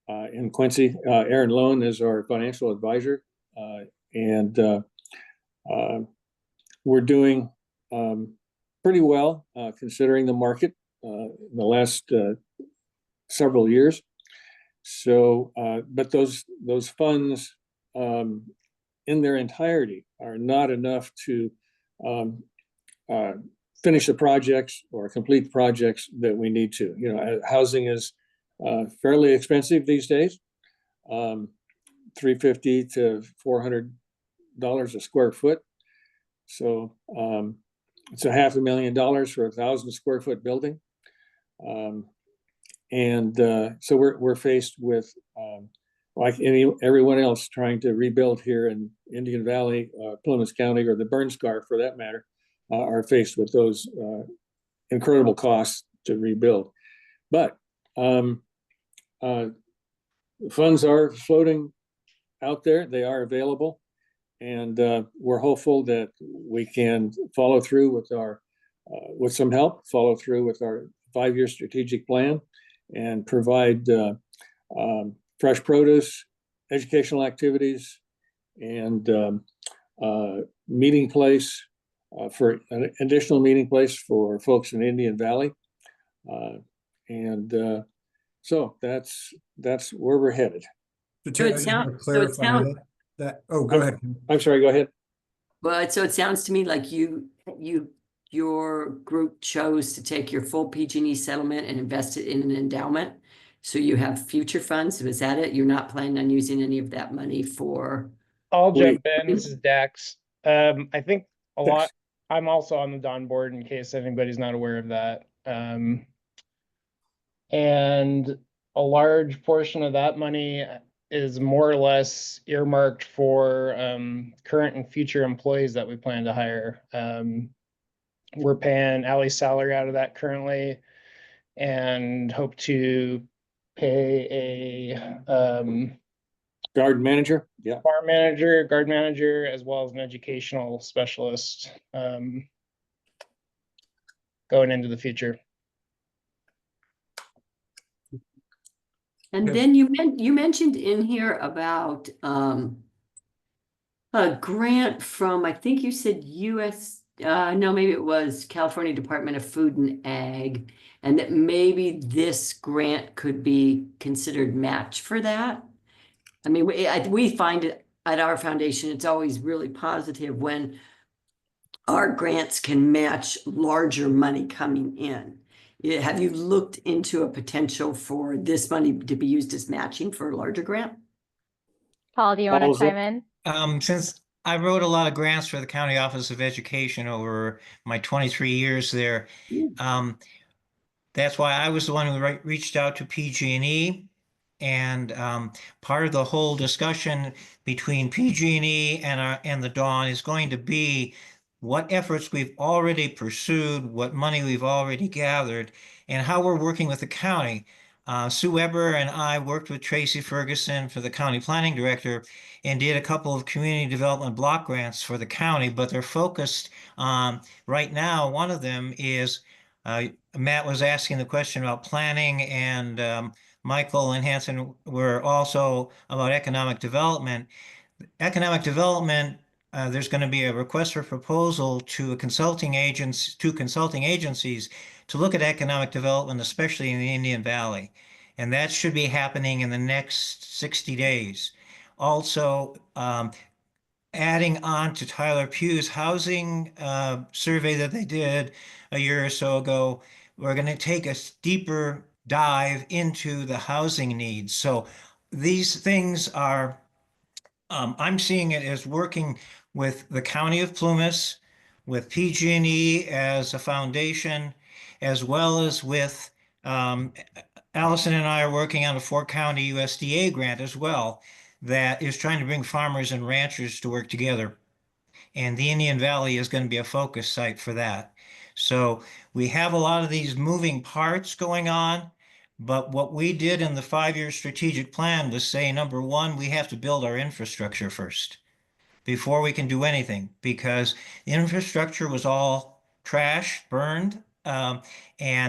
in Quincy. Aaron Loan is our financial advisor, and we're doing pretty well considering the market in the last several years. So, but those funds in their entirety are not enough to finish the projects or complete projects that we need to. You know, housing is fairly expensive these days, $350 to $400 a square foot. So it's $500,000 for 1,000 square foot building. So we're faced with, like everyone else trying to rebuild here in Indian Valley, Plymouth County, or the burn scar for that matter, are faced with those incredible costs to rebuild. But funds are floating out there. They are available. And we're hopeful that we can follow through with our, with some help, follow through with our 5-year strategic plan and provide fresh produce, educational activities, and meeting place for an additional meeting place for folks in Indian Valley. So that's where we're headed. So Terry, I just want to clarify that. Oh, go ahead. I'm sorry, go ahead. Well, so it sounds to me like your group chose to take your full PG&E settlement and invest it in an endowment. So you have future funds. Was that it? You're not planning on using any of that money for? I'll jump in. This is Dax. I think I'm also on the Dawn board in case anybody's not aware of that. And a large portion of that money is more or less earmarked for current and future employees that we plan to hire. We're paying Allie's salary out of that currently, and hope to pay a garden manager, farm manager, guard manager, as well as an educational specialist going into the future. And then you mentioned in here about a grant from, I think you said no, maybe it was California Department of Food and Ag, and that maybe this grant could be considered match for that. I mean, we find it at our foundation, it's always really positive when our grants can match larger money coming in. Have you looked into a potential for this money to be used as matching for a larger grant? Paul, do you want to chime in? Since I wrote a lot of grants for the County Office of Education over my 23 years there, that's why I was the one who reached out to PG&E. And part of the whole discussion between PG&E and the Dawn is going to be what efforts we've already pursued, what money we've already gathered, and how we're working with the county. Sue Weber and I worked with Tracy Ferguson for the county planning director and did a couple of community development block grants for the county, but they're focused on right now. One of them is, Matt was asking the question about planning, and Michael and Hanson were also about economic development. Economic development, there's going to be a request for proposal to consulting agencies to look at economic development, especially in the Indian Valley. And that should be happening in the next 60 days. Also, adding on to Tyler Pugh's housing survey that they did a year or so ago, we're going to take a deeper dive into the housing needs. So these things are, I'm seeing it as working with the County of Plumas, with PG&E as a foundation, as well as with Allison and I are working on a Fort County USDA grant as well that is trying to bring farmers and ranchers to work together. And the Indian Valley is going to be a focus site for that. So we have a lot of these moving parts going on, but what we did in the 5-year strategic plan was say, number one, we have to build our infrastructure first before we can do anything, because the infrastructure was all trash, burned. And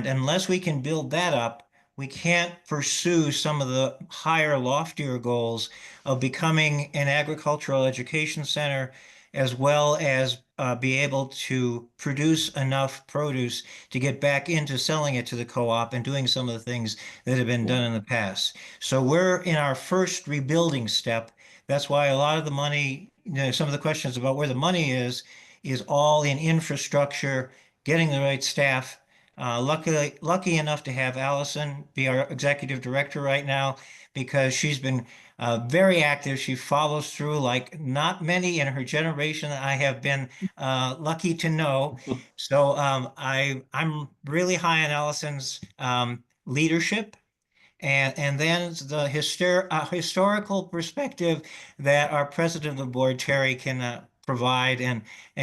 unless we can build that up, we can't pursue some of the higher, loftier goals of becoming an agricultural education center, as well as be able to produce enough produce to get back into selling it to the co-op and doing some of the things that have been done in the past. So we're in our first rebuilding step. That's why a lot of the money, some of the questions about where the money is all in infrastructure, getting the right staff. Lucky enough to have Allison be our executive director right now, because she's been very active. She follows through like not many in her generation that I have been lucky to know. So I'm really high on Allison's leadership. And then the historical perspective that our president of the board, Terry, can provide, and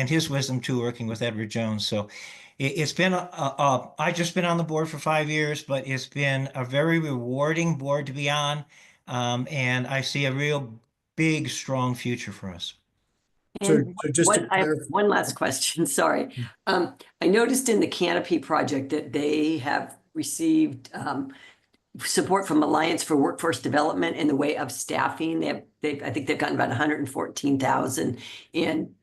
his wisdom too, working with Edward Jones. So it's been I've just been on the board for 5 years, but it's been a very rewarding board to be on. And I see a real big, strong future for us. And So just to I have clarify, one last question, sorry. I noticed in the Canopy project that they have received support from Alliance for Workforce Development in the way of staffing. I think they've gotten about 114,000 in,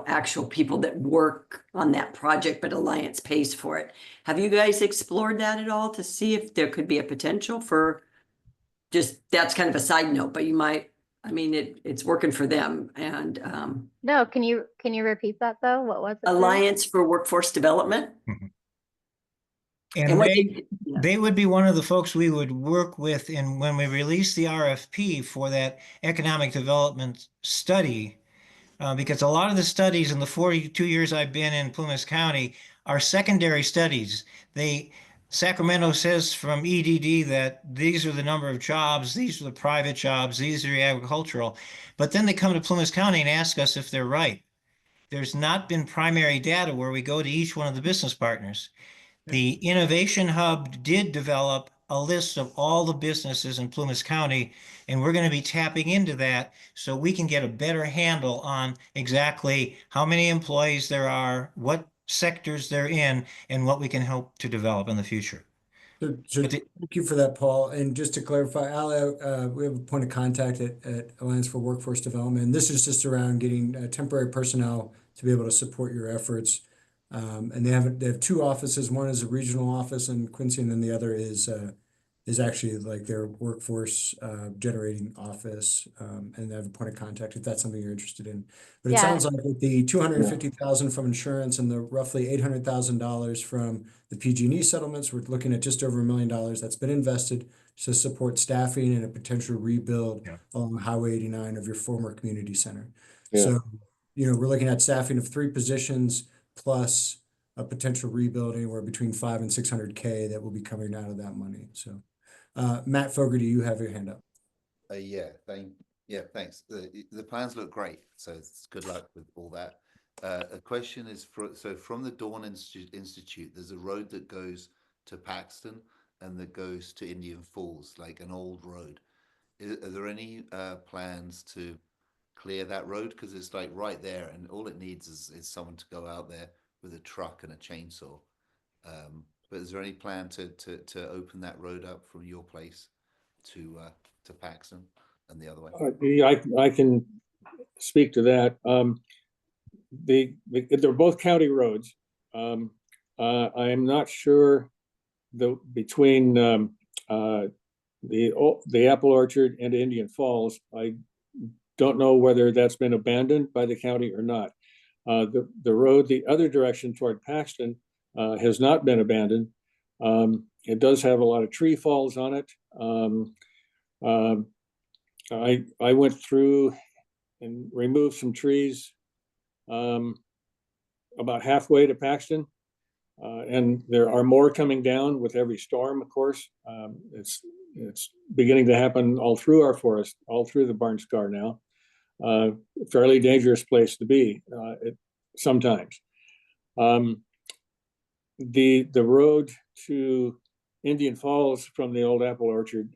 actual people that work on that project, but Alliance pays for it. Have you guys explored that at all to see if there could be a potential for that's kind of a side note, but you might, it's working for them. And No, can you repeat that though? What was it? Alliance for Workforce Development. And they would be one of the folks we would work with when we release the RFP for that economic development study, because a lot of the studies in the 42 years I've been in Plumas County are secondary studies. Sacramento says from EDD that these are the number of jobs, these are the private jobs, these are the agricultural, but then they come to Plumas County and ask us if they're right. There's not been primary data where we go to each one of the business partners. The Innovation Hub did develop a list of all the businesses in Plumas County, and we're going to be tapping into that so we can get a better handle on exactly how many employees there are, what sectors they're in, and what we can help to develop in the future. So thank you for that, Paul. And just to clarify, Ali, we have a point of contact at Alliance for Workforce Development. And this is just around getting temporary personnel to be able to support your efforts. And they have 2 offices. One is a regional office in Quincy, and then the other is actually like their workforce generating office. And they have a point of contact if that's something you're interested in. But it sounds like with the $250,000 from insurance and the roughly $800,000 from the PG&E settlements, we're looking at just over $1 million that's been invested to support staffing and a potential rebuild along Highway 89 of your former community center. Yeah. So, we're looking at staffing of 3 positions plus a potential rebuild anywhere between 500 and 600K that will be coming out of that money. So, Matt Fogarty, you have your hand up. Thanks. The plans look great, so it's good luck with all that. A question is from the Dawn Institute, there's a road that goes to Paxton and that goes to Indian Falls, like an old road. Are there any plans to clear that road? Because it's like right there, and all it needs is someone to go out there with a truck and a chainsaw. But is there any plan to open that road up from your place to Paxton and the other way? I can speak to that. They're both county roads. I am not sure between the Apple Orchard and Indian Falls. I don't know whether that's been abandoned by the county or not. The road the other direction toward Paxton has not been abandoned. It does have a lot of tree falls on it. I went through and removed some trees about halfway to Paxton. And there are more coming down with every storm, of course. It's beginning to happen all through our forest, all through the Barn Scar now. Fairly dangerous place to be sometimes. The road to Indian Falls from the old apple orchard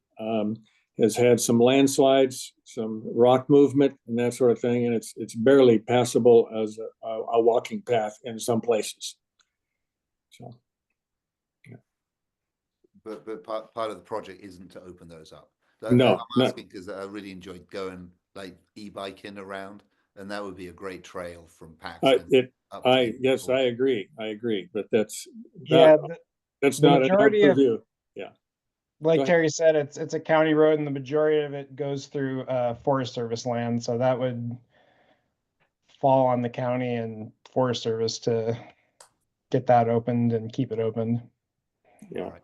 has had some landslides, some rock movement, and that sort of thing, and it's barely passable as a walking path in some places. So, yeah. But part of the project isn't to open those up. No, I'm asking because I really enjoyed going like e-biking around, and that would be a great trail from Paxton. Yes, I agree. But that's Yeah, that's the not majority an of- purview. Yeah. like Terry said, it's a county road, and the majority of it goes through Forest Service land. So that would fall on the county and Forest Service to get that opened and keep it open. Yeah. All right.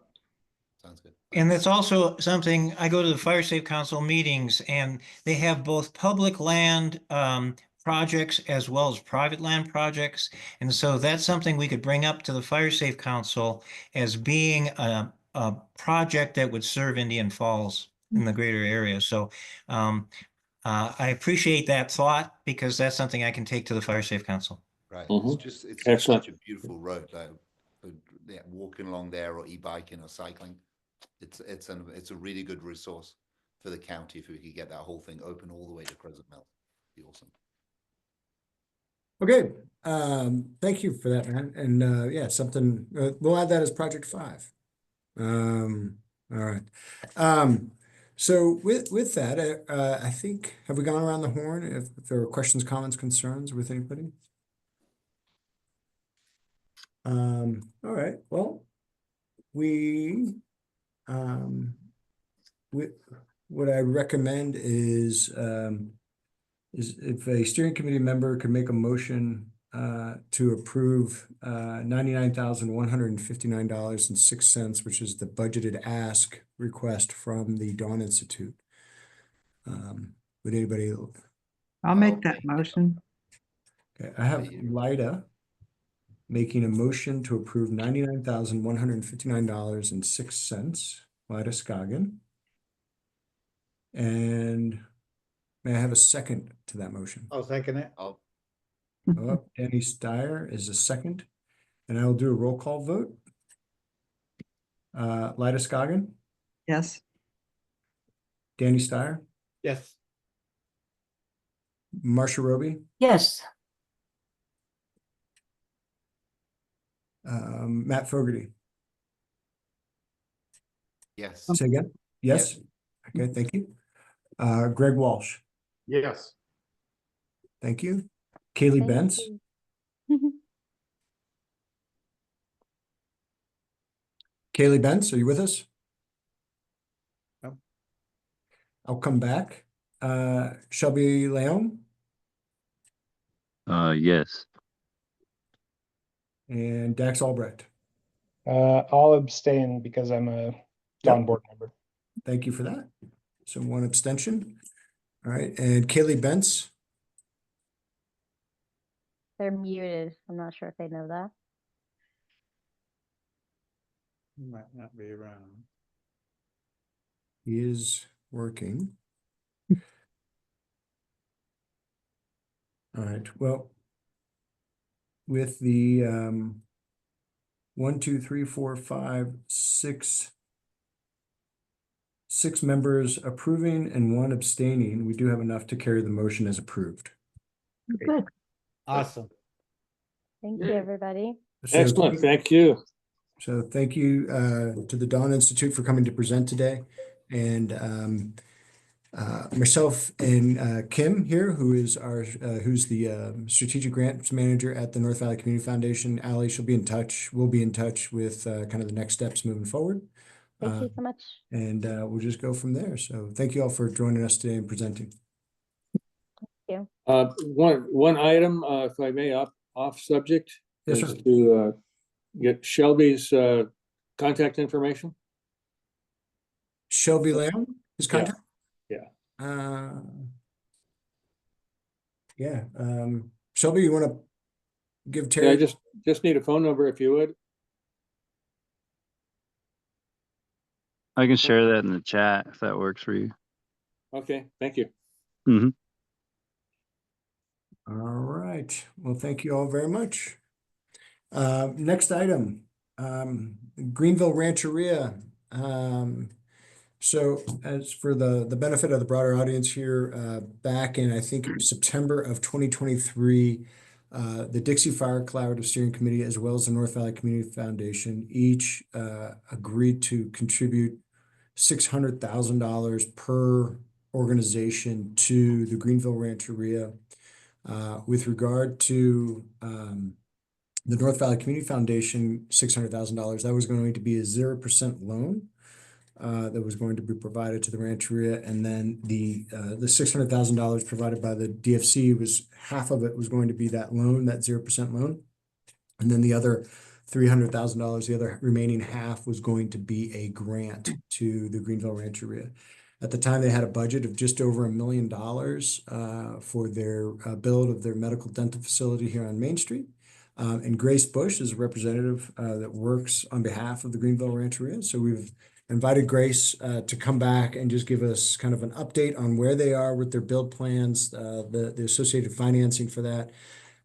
Sounds good. And that's also something, I go to the Fire Safe Council meetings, and they have both public land projects as well as private land projects. And so that's something we could bring up to the Fire Safe Council as being a project that would serve Indian Falls in the greater area. So I appreciate that thought, because that's something I can take to the Fire Safe Council. Right. Mhm. It's Excellent. such a beautiful road. Like, yeah, walking along there or e-biking or cycling. It's a really good resource for the county if we could get that whole thing open all the way to Crescent Mill. Be awesome. Okay, thank you for that, man. And yeah, something we'll add that as Project 5. All right. So with that, I think, have we gone around the horn? If there are questions, comments, concerns with anybody? All right. Well, what I recommend is if a steering committee member could make a motion to approve $99,159.06, which is the budgeted ask request from the Dawn Institute. Would anybody? I'll make that motion. Okay, I have Lyda making a motion to approve $99,159.06. Lyda Scoggin. And may I have a second to that motion? I'll second it. Oh, Danny Steyer is a second, and I will do a roll call vote. Lyda Scoggin, Yes. Danny Steyer, Yes. Marcia Roby, Yes. Matt Fogarty. Yes. Say again? Yes. Okay, thank you. Greg Walsh. Yes. Thank you. Kaylee Thank Bentz. you. Kaylee Bentz, are you with us? No. I'll come back. Shelby Leon Yes. and Dax Albrecht. I'll abstain because I'm a Dawn board member. Thank you for that. So one abstention. All right, and Kaylee Bentz. They're muted. I'm not sure if they know that. Might not be around. He is working. All right, well, with the 1, 2, 3, 4, 5, 6 members approving and 1 abstaining, we do have enough to carry the motion as approved. Good. Awesome. Thank you, everybody. So Excellent. Thank you. So thank you to the Dawn Institute for coming to present today. And myself and Kim here, who's the strategic grants manager at the North Valley Community Foundation. Allie, she'll be in touch. We'll be in touch with kind of the next steps moving forward. Thank you so much. And we'll just go from there. So thank you all for joining us today and presenting. Thank you. One item, if I may, off subject, Yes, is sir. to get Shelby's contact information. Shelby Lamb, his Yeah. contact? Yeah. Yeah. Shelby, you want to give Yeah, Terry? I just need a phone number if you would. I can share that in the chat if that works for you. Okay, thank you. Mm-hmm. All right. Well, thank you all very much. Next item, Greenville Rancheria. So as for the benefit of the broader audience here, back in, I think, September of 2023, the Dixie Fire Collaborative Steering Committee, as well as the North Valley Community Foundation, each agreed to contribute $600,000 per organization to the Greenville Rancheria. With regard to the North Valley Community Foundation, $600,000, that was going to be a 0% loan that was going to be provided to the Rancheria, and then the $600,000 provided by the DFC was half of it was going to be that loan, that 0% loan, and then the other $300,000, the other remaining half was going to be a grant to the Greenville Rancheria. At the time, they had a budget of just over $1 million for their build of their medical dental facility here on Main Street. And Grace Bush is a representative that works on behalf of the Greenville Rancheria. So we've invited Grace to come back and just give us kind of an update on where they are with their build plans, the associated financing for that,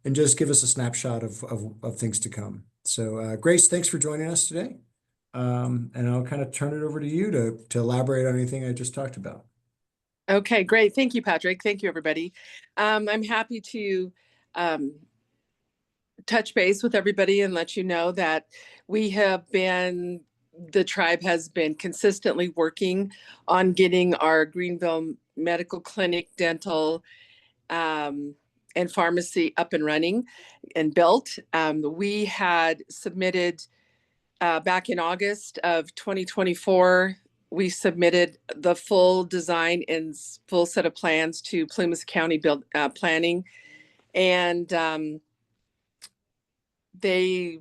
and just give us a snapshot of things to come. So Grace, thanks for joining us today. And I'll kind of turn it over to you to elaborate on anything I just talked about. Okay, great. Thank you, Patrick. Thank you, everybody. I'm happy to touch base with everybody and let you know that the tribe has been consistently working on getting our Greenville Medical Clinic, dental, and pharmacy up and running and built. We had submitted back in August of 2024, we submitted the full design and full set of plans to Plumas County Planning, and they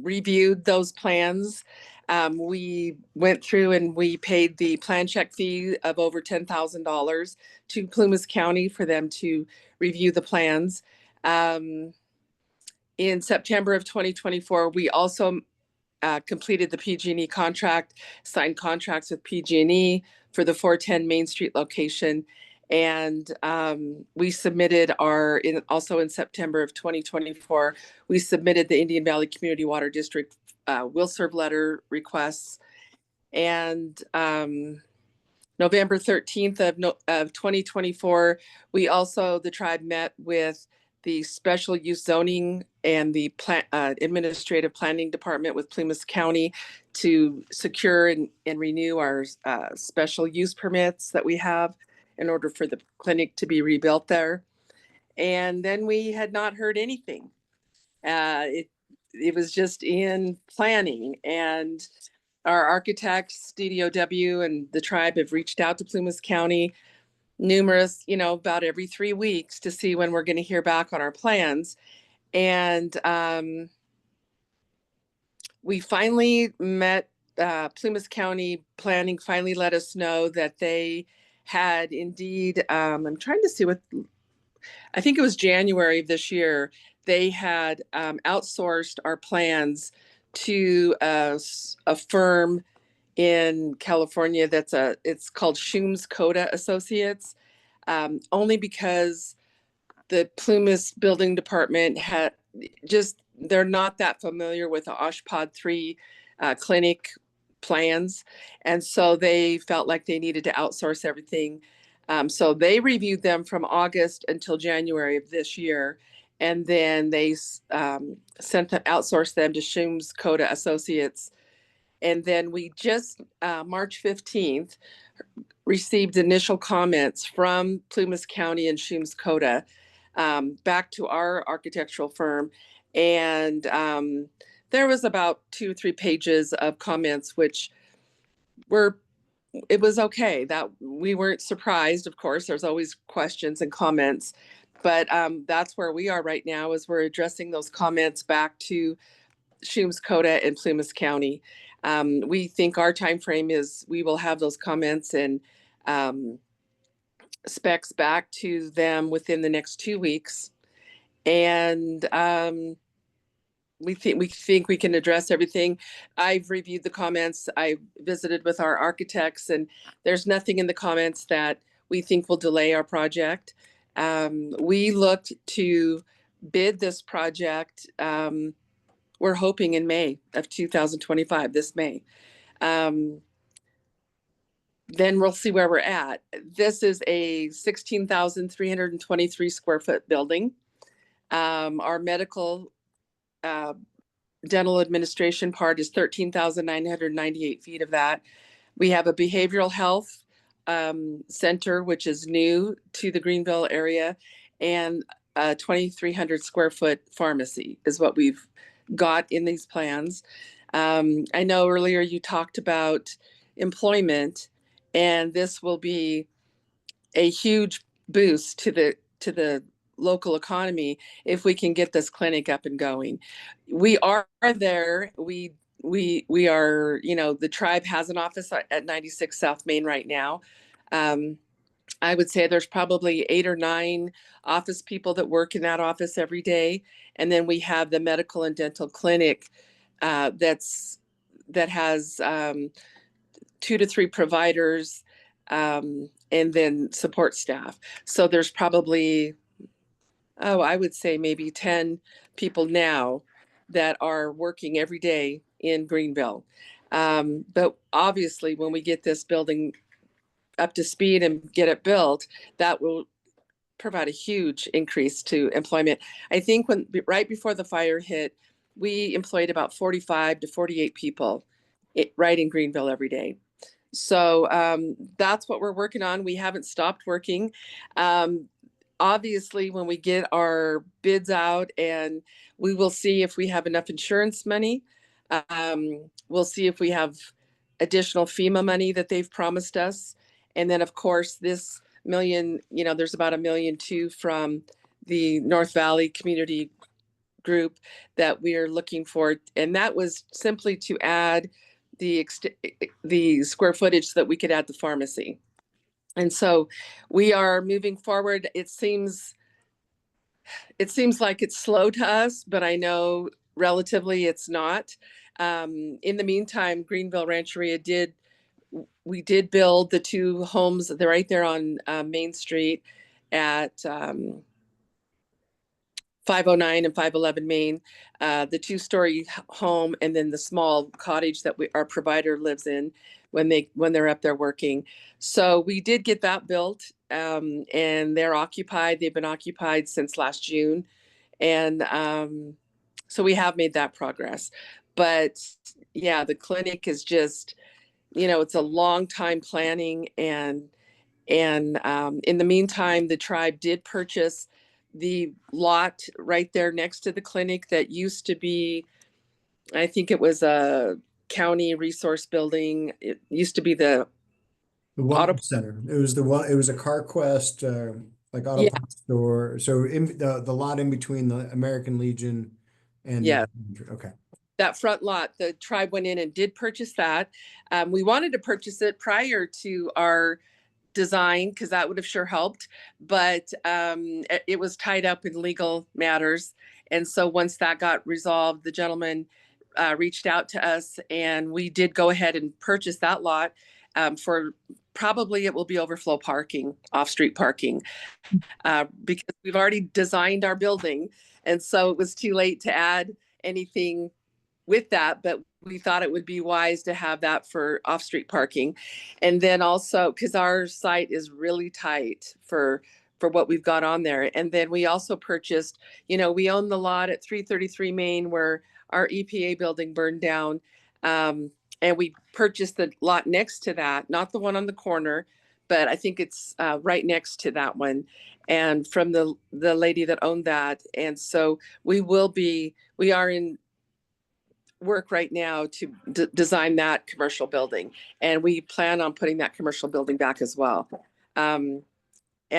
reviewed those plans. We went through and we paid the plan check fee of over $10,000 to Plumas County for them to review the plans. In September of 2024, we also completed the PG&E contract, signed contracts with PG&E for the 410 Main Street location. And we submitted also in September of 2024, we submitted the Indian Valley Community Water District will serve letter requests. And November 13th of 2024, the tribe met with the special use zoning and the administrative planning department with Plumas County to secure and renew our special use permits that we have in order for the clinic to be rebuilt there. And then we had not heard anything. It was just in planning, and our architects, DDOW, and the tribe have reached out to Plumas County numerous, about every 3 weeks to see when we're going to hear back on our plans. And we finally met, Plumas County Planning finally let us know that they had indeed, I'm trying to see I think it was January of this year, they had outsourced our plans to a firm in California it's called Schum's Coda Associates, only because the Plumas Building Department they're not that familiar with the OSHPD 3 clinic plans. And so they felt like they needed to outsource everything. So they reviewed them from August until January of this year. And then they outsourced them to Schum's Coda Associates. And then we just, March 15th, received initial comments from Plumas County and Schum's Coda back to our architectural firm. And there was about 2 or 3 pages of comments, which it was okay. That we weren't surprised, of course, there's always questions and comments, but that's where we are right now, is we're addressing those comments back to Schum's Coda and Plumas County. We think our time frame is we will have those comments and specs back to them within the next 2 weeks. And we think we can address everything. I've reviewed the comments. I visited with our architects, and there's nothing in the comments that we think will delay our project. We looked to bid this project. We're hoping in May of 2025, this May. Then we'll see where we're at. This is a 16,323 square foot building. Our medical dental administration part is 13,998 feet of that. We have a behavioral health center, which is new to the Greenville area, and a 2,300 square foot pharmacy is what we've got in these plans. I know earlier you talked about employment, and this will be a huge boost to the local economy if we can get this clinic up and going. We are there. We are, you know, the tribe has an office at 96 South Main right now. I would say there's probably 8 or 9 office people that work in that office every day. And then we have the medical and dental clinic that has 2 to 3 providers and then support staff. So there's probably, I would say maybe 10 people now that are working every day in Greenville. But obviously, when we get this building up to speed and get it built, that will provide a huge increase to employment. I think right before the fire hit, we employed about 45 to 48 people right in Greenville every day. So that's what we're working on. We haven't stopped working. Obviously, when we get our bids out, and we will see if we have enough insurance money. We'll see if we have additional FEMA money that they've promised us. And then, of course, this million, you know, there's about $1.2 million from the North Valley Community Group that we are looking for. And that was simply to add the square footage so that we could add the pharmacy. And so we are moving forward. It seems like it's slow to us, but I know relatively it's not. In the meantime, Greenville Rancheria did build the 2 homes. They're right there on Main Street at 509 and 511 Main, the 2-story home, and then the small cottage that our provider lives in when they're up there working. So we did get that built, and they're occupied. They've been occupied since last June, and so we have made that progress. But yeah, the clinic is just, you know, it's a long time planning, and in the meantime, the tribe did purchase the lot right there next to the clinic that used to be, I think it was a county resource building. It used to be the Auto Center. It was a CarQuest, like auto parts store. So in the lot in between the American Legion and okay. That front lot, the tribe went in and did purchase that. We wanted to purchase it prior to our design, because that would have sure helped, but it was tied up in legal matters. And so once that got resolved, the gentleman reached out to us, and we did go ahead and purchase that lot for probably, it will be overflow parking, off-street parking, because we've already designed our building. And so it was too late to add anything with that, but we thought it would be wise to have that for off-street parking. And then also, because our site is really tight for what we've got on there. And then we also purchased, you know, we own the lot at 333 Main where our EPA building burned down. And we purchased the lot next to that, not the one on the corner, but I think it's right next to that one, and from the lady that owned that. And so we are in work right now to design that commercial building, and we plan on putting that commercial building back as well. And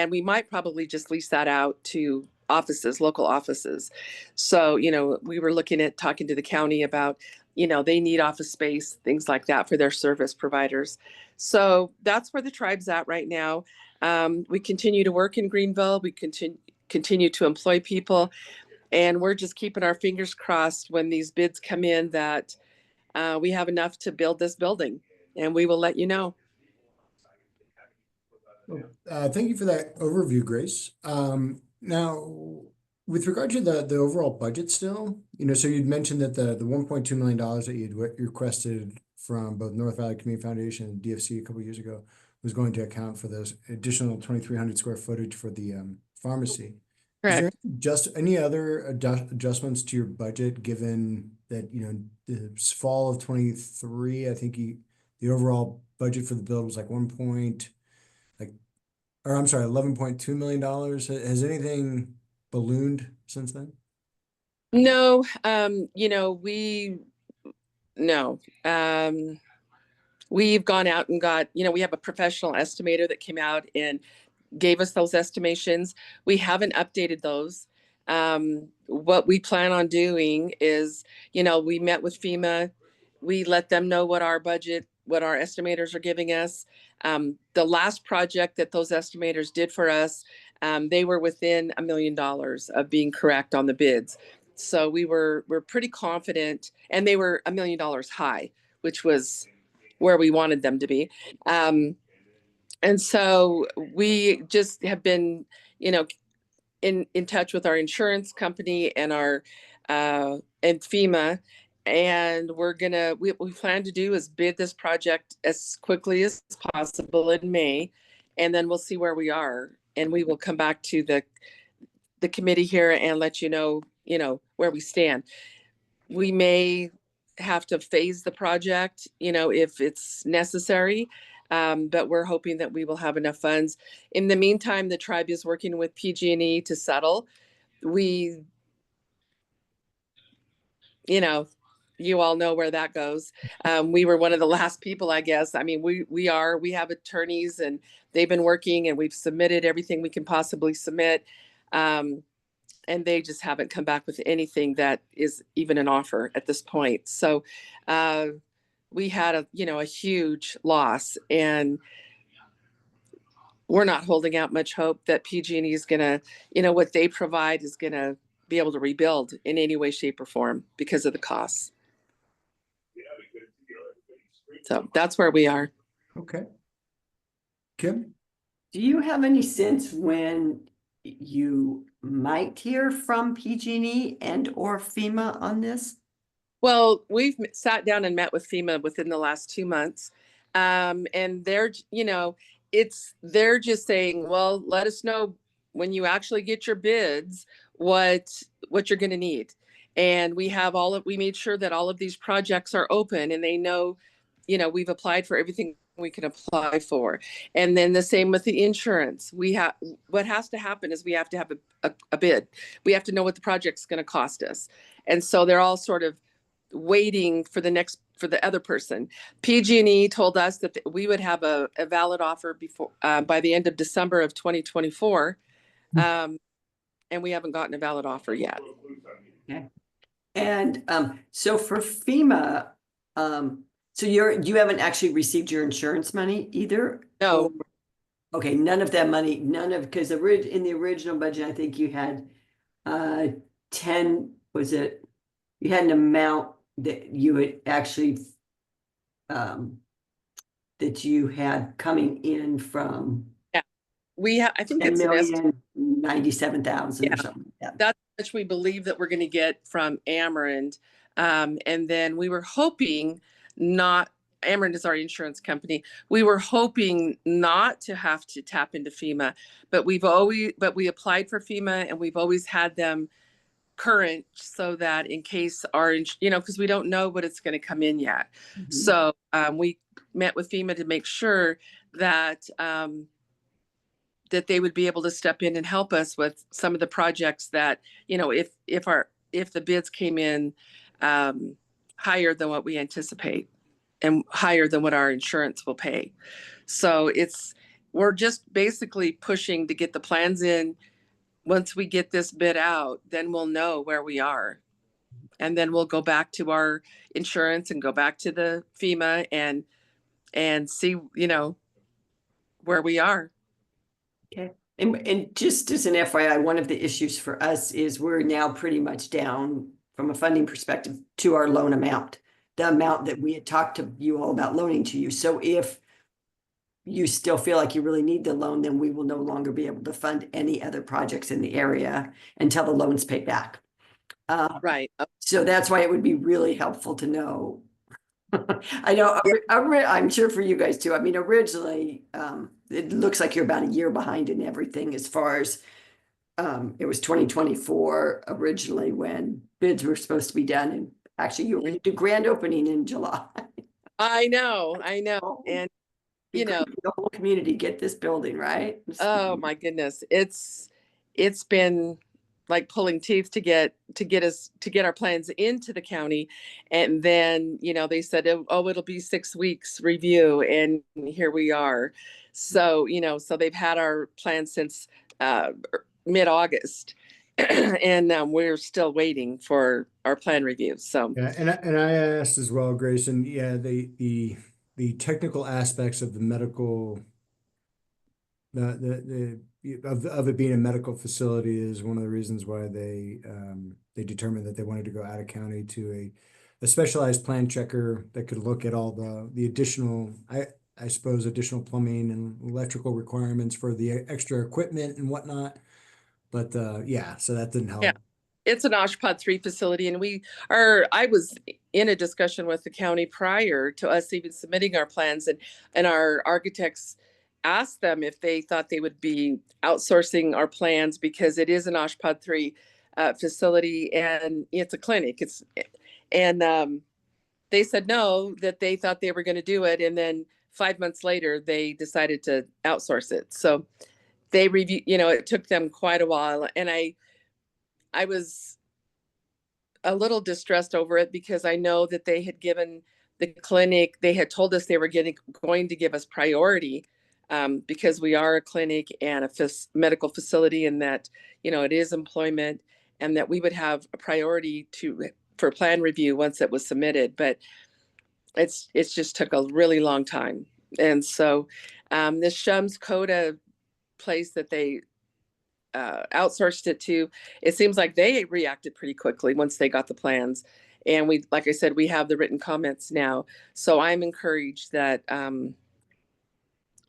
we might probably just lease that out to offices, local offices. So, you know, we were looking at talking to the county about, you know, they need office space, things like that for their service providers. So that's where the tribe's at right now. We continue to work in Greenville. We continue to employ people. And we're just keeping our fingers crossed when these bids come in that we have enough to build this building, and we will let you know. Thank you for that overview, Grace. Now, with regard to the overall budget still, so you'd mentioned that the $1.2 million that you'd requested from both North Valley Community Foundation and DFC a couple of years ago was going to account for those additional 2,300 square footage for the pharmacy. Is there just any other adjustments to your budget, given that, this fall of 23, I think the overall budget for the build was like $11.2 million. Has anything ballooned since then? No, we've gone out and got, we have a professional estimator that came out and gave us those estimations. We haven't updated those. What we plan on doing is, we met with FEMA. We let them know what our budget, what our estimators are giving us. The last project that those estimators did for us, they were within $1 million of being correct on the bids. So we're pretty confident, and they were $1 million high, which was where we wanted them to be. And so we just have been, in touch with our insurance company and our and FEMA, and we plan to do is bid this project as quickly as possible in May, and then we'll see where we are, and we will come back to the committee here and let you know where we stand. We may have to phase the project, if it's necessary. But we're hoping that we will have enough funds. In the meantime, the tribe is working with PG&E to settle. You all know where that goes. We were one of the last people, I guess. I mean, we have attorneys, and they've been working, and we've submitted everything we can possibly submit. And they just haven't come back with anything that is even an offer at this point. So, we had a huge loss, and we're not holding out much hope that PG&E is going to, what they provide is going to be able to rebuild in any way, shape, or form because of the costs. So that's where we are. Okay. Kim? Do you have any sense when you might hear from PG&E and or FEMA on this? Well, we've sat down and met with FEMA within the last 2 months. And they're just saying, well, let us know when you actually get your bids, what you're going to need. And we made sure that all of these projects are open, and they know, we've applied for everything we can apply for. And then the same with the insurance. What has to happen is we have to have a bid. We have to know what the project's going to cost us. And so they're all sort of waiting for the other person. PG&E told us that we would have a valid offer before by the end of December of 2024, and we haven't gotten a valid offer yet. Okay. And so for FEMA, so you haven't actually received your insurance money either? No. Okay, none of that money, because in the original budget, I think you had 10, was it? You had an amount that you had actually that you had coming in from. Yeah, I think it's $1,097,000 or something like that. That's how much we believe that we're going to get from Ameren. And then we were hoping Ameren is our insurance company. We were hoping not to have to tap into FEMA, but we applied for FEMA, and we've always had them current, so that in case because we don't know what it's going to come in yet. Mm-hmm. So we met with FEMA to make sure that that they would be able to step in and help us with some of the projects that, if the bids came in higher than what we anticipate and higher than what our insurance will pay. So we're just basically pushing to get the plans in. Once we get this bid out, then we'll know where we are. And then we'll go back to our insurance and go back to the FEMA and see, where we are. Okay. And just as an FYI, one of the issues for us is we're now pretty much down from a funding perspective to our loan amount, the amount that we had talked to you all about loaning to you. So if you still feel like you really need the loan, then we will no longer be able to fund any other projects in the area until the loan's paid back. Right. So that's why it would be really helpful to know. I know, I'm sure for you guys too. I mean, originally, it looks like you're about a year behind in everything as far as it was 2024 originally when bids were supposed to be done. And actually, you were going to do grand opening in July. I know. And you know, the whole community get this building, right? oh my goodness, it's been like pulling teeth to get our plans into the county. And then, you know, they said, oh, it'll be 6 weeks review, and here we are. So, you know, so they've had our plans since mid-August. And we're still waiting for our plan review. So yeah, and I asked as well, Grace, and yeah, the technical aspects of the medical of it being a medical facility is one of the reasons why they determined that they wanted to go out of county to a specialized plan checker that could look at all the additional, I suppose, additional plumbing and electrical requirements for the extra equipment and whatnot. But yeah, so that didn't help. yeah, it's an OSHPD 3 facility, and I was in a discussion with the county prior to us even submitting our plans, and our architects asked them if they thought they would be outsourcing our plans because it is an OSHPD 3 facility and it's a clinic. They said no, that they thought they were going to do it, and then 5 months later they decided to outsource it. So they review, you know, it took them quite a while, and I was a little distressed over it because I know that they had given the clinic, they had told us they were going to give us priority because we are a clinic and a medical facility, and that, you know, it is employment, and that we would have a priority for plan review once it was submitted. But it's just took a really long time. And so this Shums Coda place that they outsourced it to, it seems like they reacted pretty quickly once they got the plans. And we, like I said, we have the written comments now. So I'm encouraged that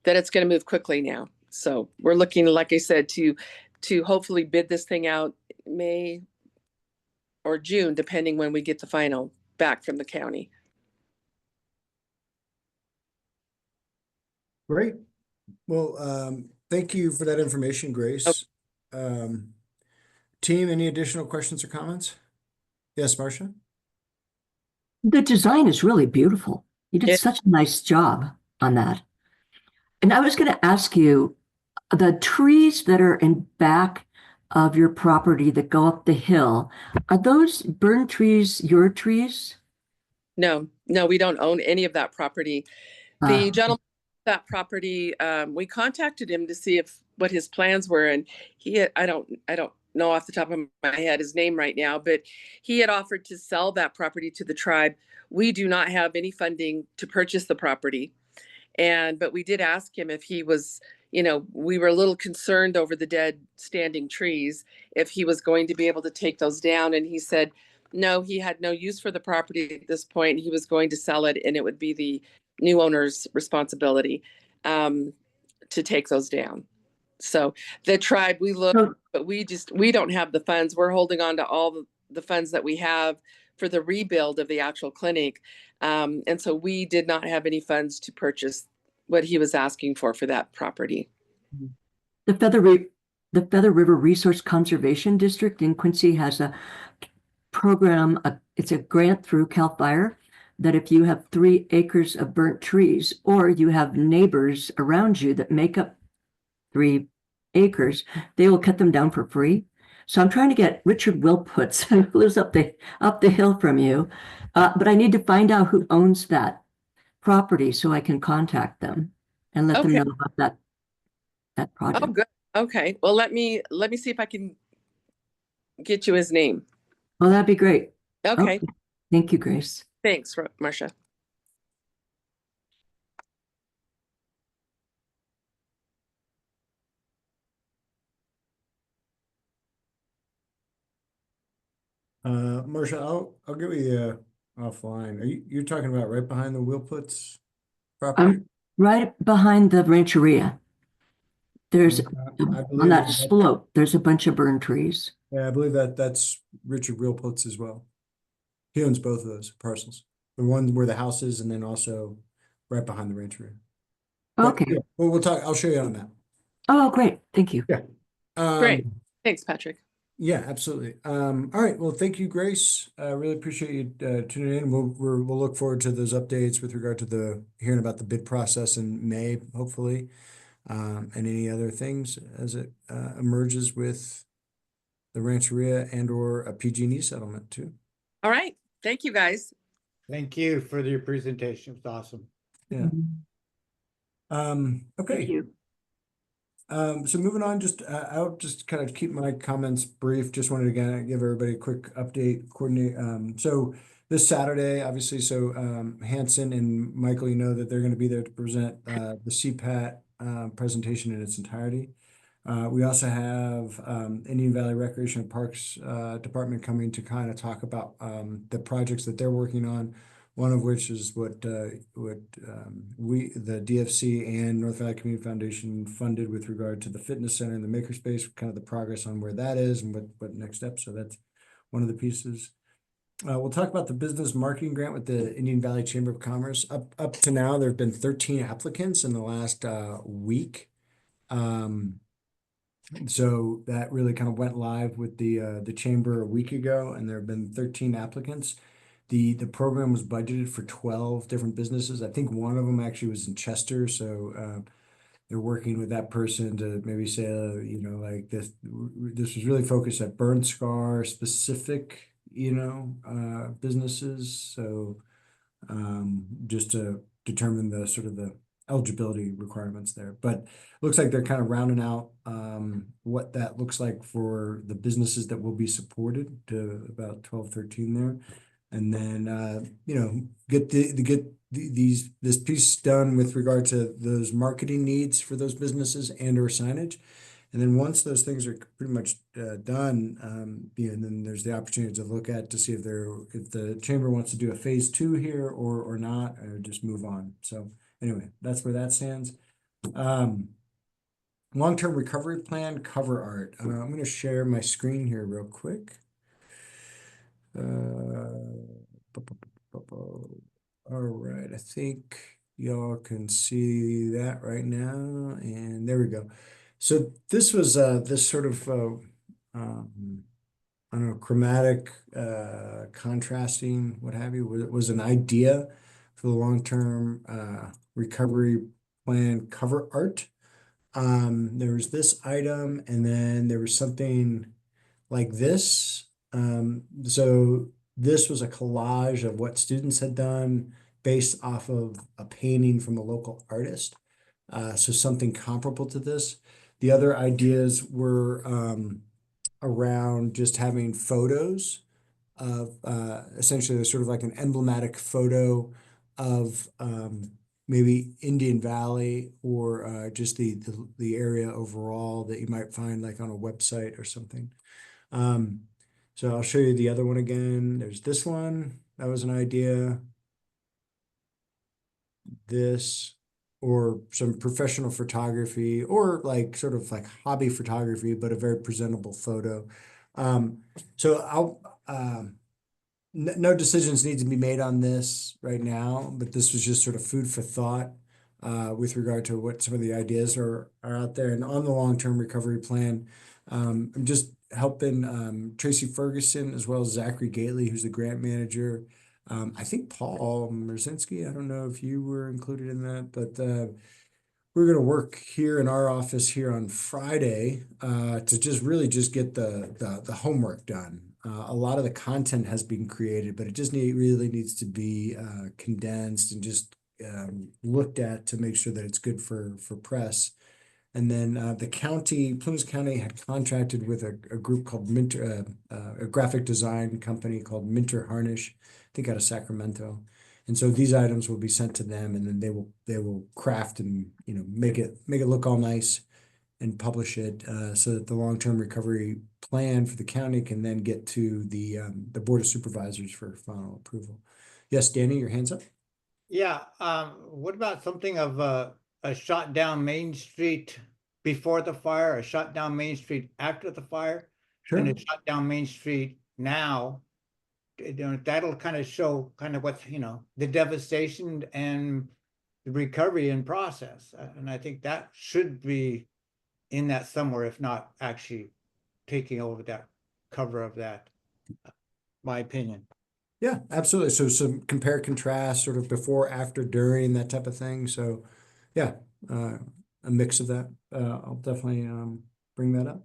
that it's going to move quickly now. So we're looking, like I said, to hopefully bid this thing out May or June, depending when we get the final back from the county. Great. Well, thank you for that information, Grace. Team, any additional questions or comments? Yes, Marcia? The design is really beautiful. You did such a nice job on that. And I was going to ask you, the trees that are in back of your property that go up the hill, are those burn trees your trees? No, we don't own any of that property. The gentleman that property, we contacted him to see what his plans were, and I don't know off the top of my head his name right now, but he had offered to sell that property to the tribe. We do not have any funding to purchase the property, but we did ask him if he was, you know, we were a little concerned over the dead standing trees, if he was going to be able to take those down, and he said no, he had no use for the property at this point. He was going to sell it, and it would be the new owner's responsibility to take those down. So the tribe, we look, but we don't have the funds. We're holding on to all the funds that we have for the rebuild of the actual clinic. And so we did not have any funds to purchase what he was asking for that property. The Feather River Resource Conservation District in Quincy has a program, it's a grant through CAL FIRE, that if you have 3 acres of burnt trees, or you have neighbors around you that make up 3 acres, they will cut them down for free. So I'm trying to get Richard Wilputz, who lives up the hill from you, but I need to find out who owns that property so I can contact them and let them know about that project. Oh, good. Okay. Well, let me see if I can get you his name. Well, that'd be great. Okay. Thank you, Grace. Thanks, Marcia. Marcia, I'll get with you offline. You're talking about right behind the Wheel Puts property? I'm right behind the rancheria. There's, I on believe that that, slope, there's a bunch of burned trees. yeah, I believe that's Richard Wheel Puts as well. He owns both of those parcels. The one where the house is, and then also right behind the rancheria. But Okay. yeah, we'll talk. I'll show you on that. Oh, great. Thank you. Yeah. Great. Thanks, Patrick. Yeah, absolutely. All right. Well, thank you, Grace. I really appreciate you tuning in. We'll look forward to those updates with regard to the hearing about the bid process in May, hopefully, and any other things as it emerges with the Rancheria and/or a PG&E settlement too. All right. Thank you, guys. Thank you for your presentation. It was awesome. Yeah. Thank Okay. you. So moving on, I'll just kind of keep my comments brief. Just wanted to give everybody a quick update, coordinate. So this Saturday, obviously, Hanson and Michael, you know that they're going to be there to present the CPAT presentation in its entirety. We also have Indian Valley Recreation and Parks Department coming to kind of talk about the projects that they're working on. One of which is what the DFC and North Valley Community Foundation funded with regard to the fitness center and the makerspace, kind of the progress on where that is and what next steps. So that's one of the pieces. We'll talk about the business marketing grant with the Indian Valley Chamber of Commerce. Up to now, there have been 13 applicants in the last week. So that really kind of went live with the chamber a week ago, and there have been 13 applicants. The program was budgeted for 12 different businesses. I think one of them actually was in Chester, so they're working with that person to maybe say, like this was really focused at burn scar specific, businesses. So just to determine the sort of the eligibility requirements there. But looks like they're kind of rounding out what that looks like for the businesses that will be supported to about 12, 13 there. And then, get this piece done with regard to those marketing needs for those businesses and/or signage. And then once those things are pretty much done, then there's the opportunity to look at to see if the chamber wants to do a phase 2 here or not, or just move on. So anyway, that's where that stands. Long-term recovery plan cover art. I'm going to share my screen here real quick. All right, I think y'all can see that right now, and there we go. So this was this sort of I don't know, chromatic contrasting, what have you, was an idea for the long-term recovery plan cover art. There was this item, and then there was something like this. So this was a collage of what students had done based off of a painting from a local artist. So something comparable to this. The other ideas were around just having photos of essentially sort of like an emblematic photo of maybe Indian Valley or just the area overall that you might find like on a website or something. So I'll show you the other one again. There's this one. That was an idea. This, or some professional photography, or like sort of like hobby photography, but a very presentable photo. So no decisions need to be made on this right now, but this was just sort of food for thought with regard to what some of the ideas are out there. And on the long-term recovery plan, I'm just helping Tracy Ferguson as well as Zachary Gately, who's the grant manager. I think Paul Merzinski, I don't know if you were included in that, but we're going to work here in our office here on Friday to just really just get the homework done. A lot of the content has been created, but it just really needs to be condensed and just looked at to make sure that it's good for press. And then the county, Plumas County, had contracted with a group called Minter, a graphic design company called Minter Harnish, I think out of Sacramento. And so these items will be sent to them, and then they will craft and make it look all nice and publish it so that the long-term recovery plan for the county can then get to the Board of Supervisors for final approval. Yes, Danny, your hand's up. Yeah, what about something of a shot down Main Street before the fire, a shot down Main Street after the fire, and a shot down Main Street now? You know, that'll kind of show kind of what's, you know, the devastation and the recovery in process. And I think that should be in that somewhere, if not actually taking over that cover of that, my opinion. Yeah, absolutely. So some compare contrast, sort of before, after, during, that type of thing. So yeah, a mix of that. I'll definitely bring that up.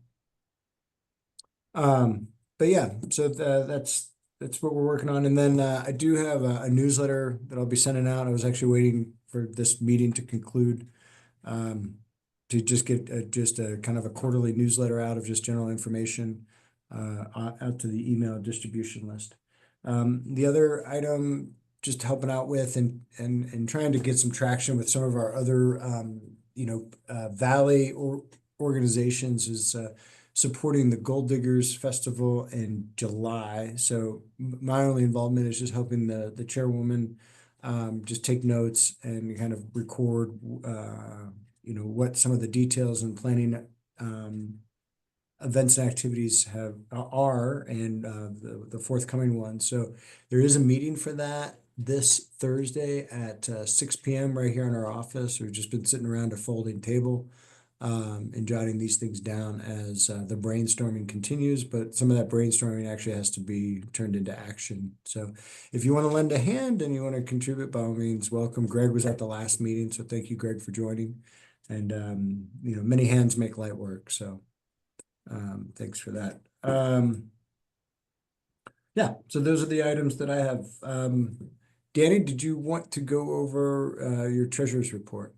But yeah, so that's what we're working on. And then I do have a newsletter that I'll be sending out. I was actually waiting for this meeting to conclude to just get just a kind of a quarterly newsletter out of just general information out to the email distribution list. The other item, just helping out with and trying to get some traction with some of our other Valley organizations is supporting the Gold Diggers Festival in July. So my only involvement is just helping the chairwoman just take notes and kind of record what some of the details and planning events and activities are and the forthcoming ones. So there is a meeting for that this Thursday at 6 p.m. right here in our office. We've just been sitting around a folding table and jotting these things down as the brainstorming continues, but some of that brainstorming actually has to be turned into action. So if you want to lend a hand and you want to contribute, by all means, welcome. Greg was at the last meeting, so thank you, Greg, for joining. And many hands make light work. So thanks for that. Yeah, so those are the items that I have. Danny, did you want to go over your treasurer's report?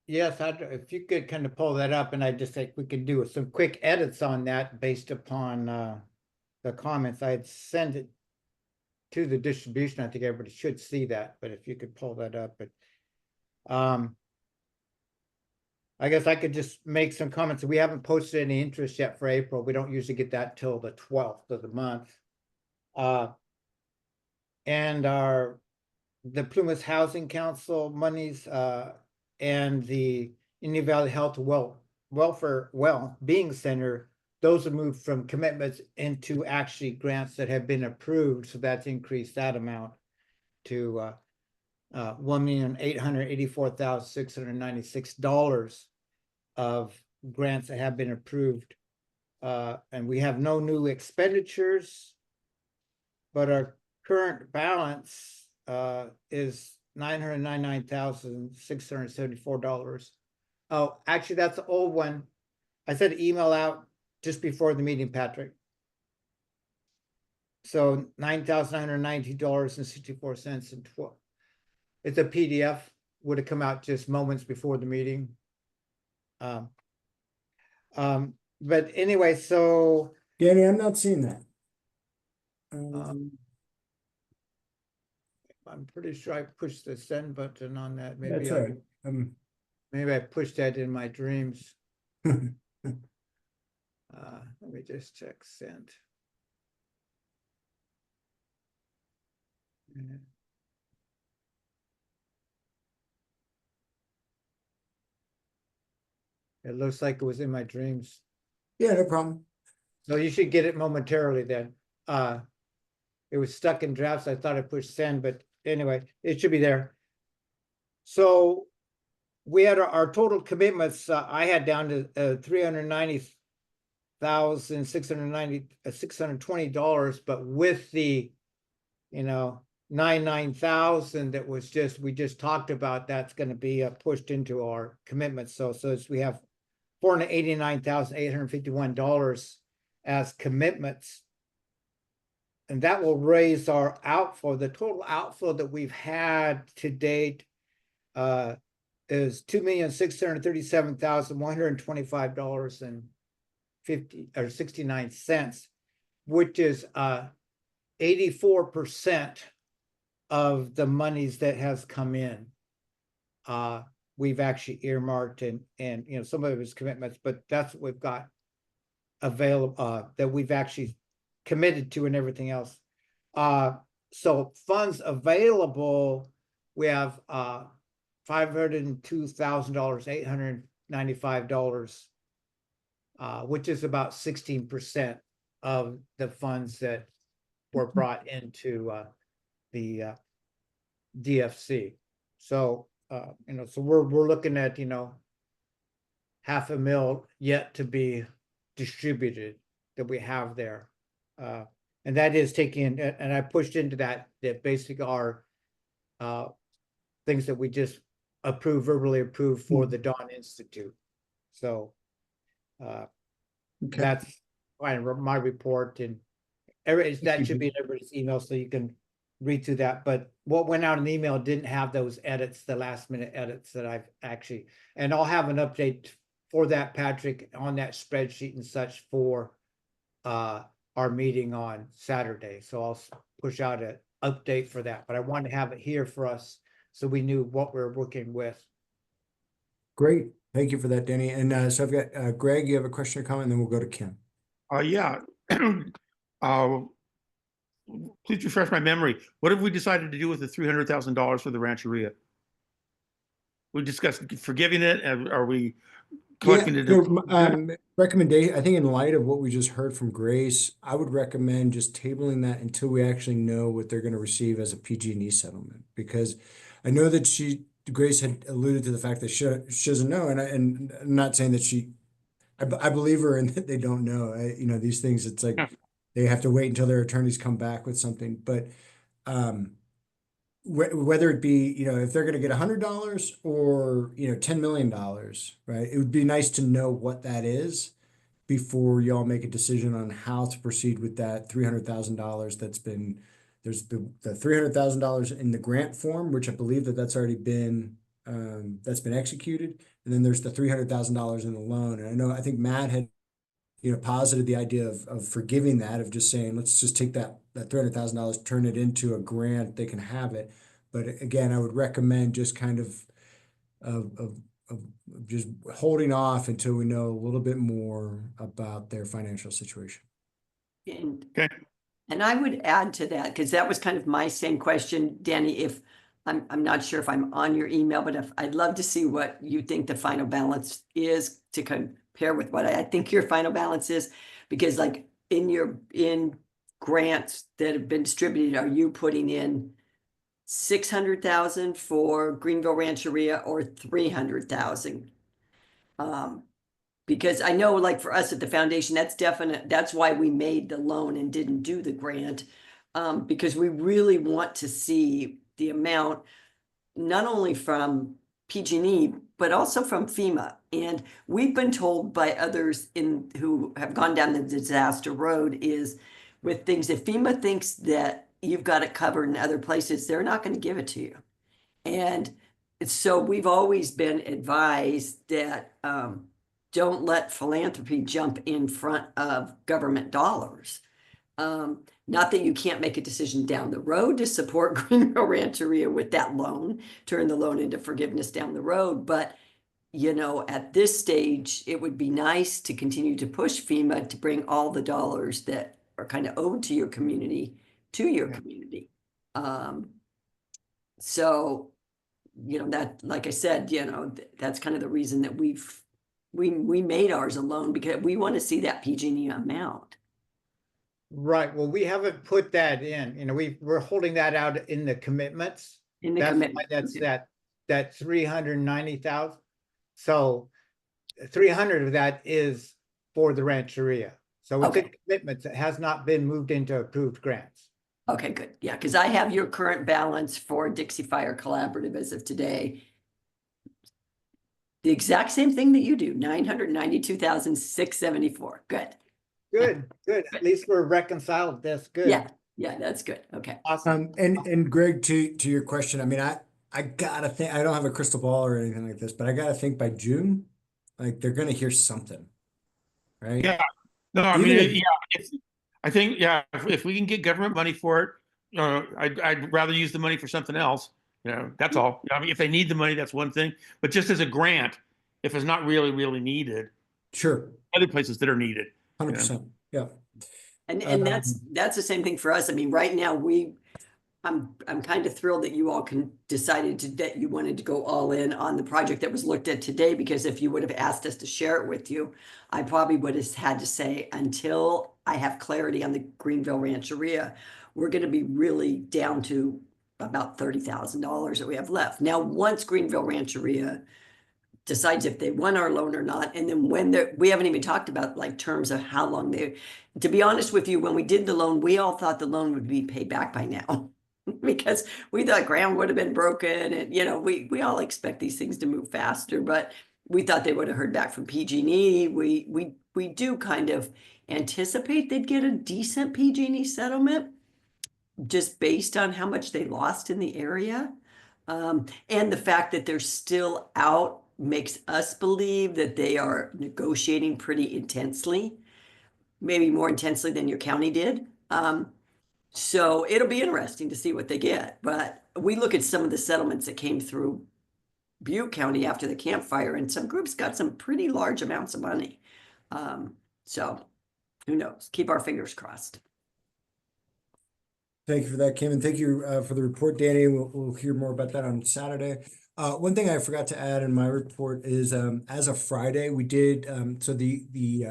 Yes, if you could kind of pull that up, and I just think we could do some quick edits on that based upon the comments. I'd send it to the distribution. I think everybody should see that, but if you could pull that up. But I guess I could just make some comments. We haven't posted any interest yet for April. We don't usually get that till the 12th of the month. And the Plymouth Housing Council monies and the Indian Valley Health Well-Being Center, those have moved from commitments into actually grants that have been approved. So that's increased that amount to $1,884,696 of grants that have been approved. And we have no new expenditures, but our current balance is $999,674. Oh, actually, that's the old one. I sent an email out just before the meeting, Patrick. So $9,990.64 and 12. It's a PDF, would have come out just moments before the meeting. But anyway, so Danny, I'm not seeing that. I'm pretty sure I pushed the send button on that. That's all right. Maybe I pushed that in my dreams. Let me just check send. Yeah. It looks like it was in my dreams. Yeah, no problem. So you should get it momentarily then. It was stuck in drafts. I thought I pushed send, but anyway, it should be there. So we had our total commitments. I had down to $390,620, but with the, $99,000 that was we just talked about, that's going to be pushed into our commitments. So we have $489,851 as commitments. And that will raise our outflow. The total outflow that we've had to date is $2,637,125.69, which is 84% of the monies that has come in. we've actually earmarked and, you know, some of his commitments, but that's what we've got available, that we've actually committed to and everything else. So funds available, we have, $502,000, $895, which is about 16% of the funds that were brought into, the, DFC. So, you know, so we're looking at, you know, $500,000 yet to be distributed that we have there. And that is taking, and I pushed into that basically are things that we just verbally approved for the Dawn Institute. So that's my report, and that should be in everybody's email so you can read through that. But what went out in the email didn't have those edits, the last minute edits that I've actually, and I'll have an update for that, Patrick, on that spreadsheet and such for our meeting on Saturday. So I'll push out an update for that, but I wanted to have it here for us so we knew what we're working with. Great. Thank you for that, Danny. And so I've got Greg, you have a question or comment, and then we'll go to Kim. Yeah. Please refresh my memory. What have we decided to do with the $300,000 for the Rancheria? We discussed forgiving it, and are we collecting it? Recommendation, I think in light of what we just heard from Grace, I would recommend just tabling that until we actually know what they're going to receive as a PG&E settlement, because I know that Grace had alluded to the fact that she doesn't know, and I'm not saying that I believe her in that they don't know. You know, these things, it's like they have to wait until their attorneys come back with something. But whether it be, you know, if they're going to get $100 or, you know, $10 million, right? It would be nice to know what that is before y'all make a decision on how to proceed with that $300,000 that's been, there's the $300,000 in the grant form, which I believe that's already been, that's been executed. And then there's the $300,000 in the loan. And I think Matt had, you know, posited the idea of forgiving that, of just saying, let's just take that $300,000, turn it into a grant, they can have it. But again, I would recommend just kind of just holding off until we know a little bit more about their financial situation. And I would add to that, because that was kind of my same question, Danny, if I'm not sure if I'm on your email, but if I'd love to see what you think the final balance is to compare with what I think your final balance is, because like in grants that have been distributed, are you putting in 600,000 for Greenville Rancheria or 300,000? Because I know, like for us at the foundation, that's definite. That's why we made the loan and didn't do the grant, because we really want to see the amount, not only from PG&E, but also from FEMA. And we've been told by others who have gone down the disaster road is with things, if FEMA thinks that you've got it covered in other places, they're not going to give it to you. And so we've always been advised that don't let philanthropy jump in front of government dollars. Not that you can't make a decision down the road to support Greenville Rancheria with that loan, turn the loan into forgiveness down the road. But, you know, at this stage, it would be nice to continue to push FEMA to bring all the dollars that are kind of owed to your community to your community. So, you know, that, like I said, you know, that's kind of the reason that we made ours a loan, because we want to see that PG&E amount. Right. Well, we haven't put that in, you know, we're holding that out in the commitments. In the commitment. That's that 390,000. So 300 of that is for the Rancheria. So it's in commitments. It has not been moved into approved grants. Okay, good. Yeah, because I have your current balance for Dixie Fire Collaborative as of today. The exact same thing that you do, 992,674. Good. Good. At least we're reconciled. That's good. Yeah, that's good. Okay. Awesome. And Greg, to your question, I mean, I gotta think, I don't have a crystal ball or anything like this, but I gotta think by June, like they're gonna hear something, right? Yeah. No, I mean, I think, if we can get government money for it, I'd rather use the money for something else. You know, that's all. I mean, if they need the money, that's one thing. But just as a grant, if it's not really, really needed, Sure, other places that are needed. You know? 100%. Yeah. And that's the same thing for us. I mean, right now I'm kind of thrilled that you all decided that you wanted to go all in on the project that was looked at today, because if you would have asked us to share it with you, I probably would have had to say, until I have clarity on the Greenville Rancheria, we're going to be really down to about $30,000 that we have left. Now, once Greenville Rancheria decides if they want our loan or not, and then we haven't even talked about like terms of how long to be honest with you, when we did the loan, we all thought the loan would be paid back by now. Because we thought ground would have been broken, and you know, we all expect these things to move faster, but we thought they would have heard back from PG&E. We do kind of anticipate they'd get a decent PG&E settlement, just based on how much they lost in the area. And the fact that they're still out makes us believe that they are negotiating pretty intensely, maybe more intensely than your county did. So it'll be interesting to see what they get. But we look at some of the settlements that came through Butte County after the campfire, and some groups got some pretty large amounts of money. So who knows? Keep our fingers crossed. Thank you for that, Kim, and thank you for the report, Danny. We'll hear more about that on Saturday. One thing I forgot to add in my report is, as of Friday, we did so the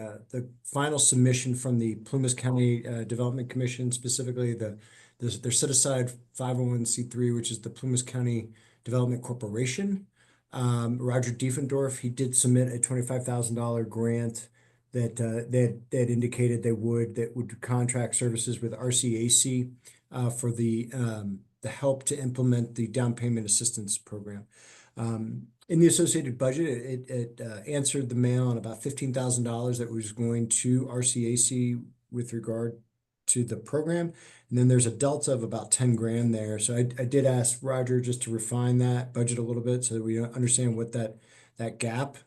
final submission from the Plumas County Development Commission, specifically their set aside 501c3, which is the Plumas County Development Corporation. Roger Diefendorf, he did submit a $25,000 grant that they had indicated that would contract services with RCAC for the help to implement the down payment assistance program. In the associated budget, it answered the mail on about $15,000 that was going to RCAC with regard to the program. And then there's a delta of about 10 grand there. So I did ask Roger just to refine that budget a little bit so that we understand what that gap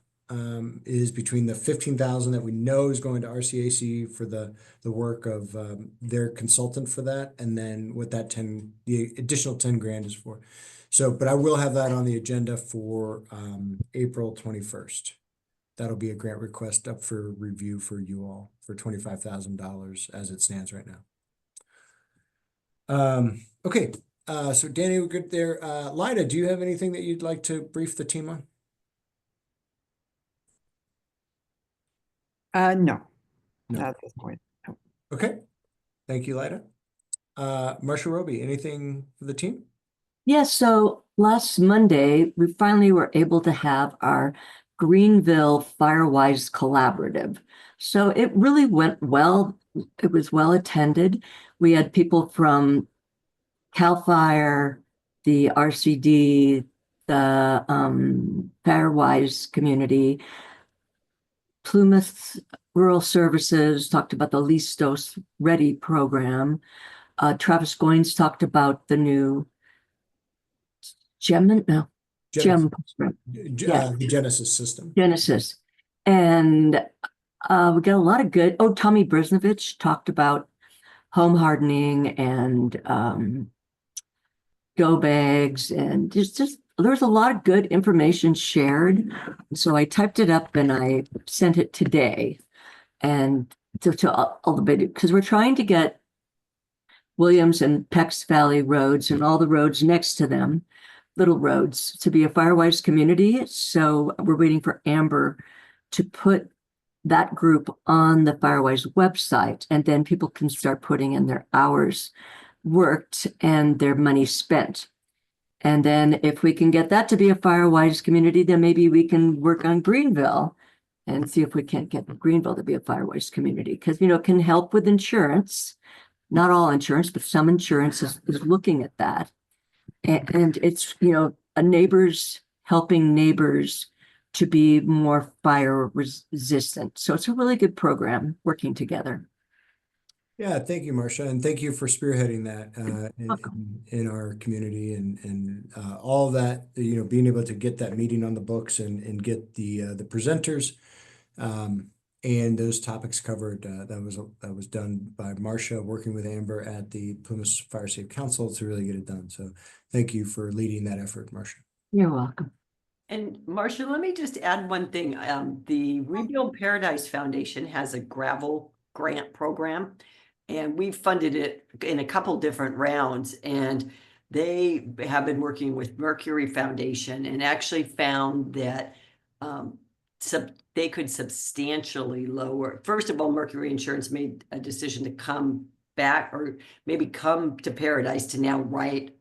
is between the 15,000 that we know is going to RCAC for the work of their consultant for that, and then what the additional 10 grand is for. So, but I will have that on the agenda for April 21st. That'll be a grant request up for review for you all for $25,000 as it stands right now. Okay, so Danny, we're good there. Lida, do you have anything that you'd like to brief the team on? No, No. not at this point. No. Okay, thank you, Lida. Marsha Roby, anything for the team? Yes, so last Monday, we finally were able to have our Greenville Firewise Collaborative. So it really went well. It was well attended. We had people from CAL FIRE, the RCD, the Firewise community, Plymouth Rural Services talked about the Least Dose Ready program. Travis Goins talked about the new GEM The Genesis system. Genesis. And we got a lot of good. Oh, Tommy Brisnovich talked about home hardening and go bags, and just there's a lot of good information shared. So I typed it up and I sent it today, and to all the big, because we're trying to get Williams and Pex Valley roads and all the roads next to them, little roads, to be a Firewise community. So we're waiting for Amber to put that group on the Firewise website, and then people can start putting in their hours worked and their money spent. And then if we can get that to be a Firewise community, then maybe we can work on Greenville and see if we can't get Greenville to be a Firewise community, because, you know, it can help with insurance. Not all insurance, but some insurance is looking at that. And it's, you know, a neighbors helping neighbors to be more fire resistant. So it's a really good program working together. Yeah, thank you, Marsha, and thank you for spearheading that in our community and all of that. You know, being able to get that meeting on the books and get the presenters, And those topics covered, that was done by Marcia, working with Amber at the Plymouth Fire Safe Council to really get it done. So thank you for leading that effort, Marcia. You're welcome. And Marcia, let me just add one thing. The Rebuild Paradise Foundation has a gravel grant program, and we've funded it in a couple different rounds. And they have been working with Mercury Foundation and actually found that they could substantially lower. First of all, Mercury Insurance made a decision to come back, or maybe come to Paradise to now write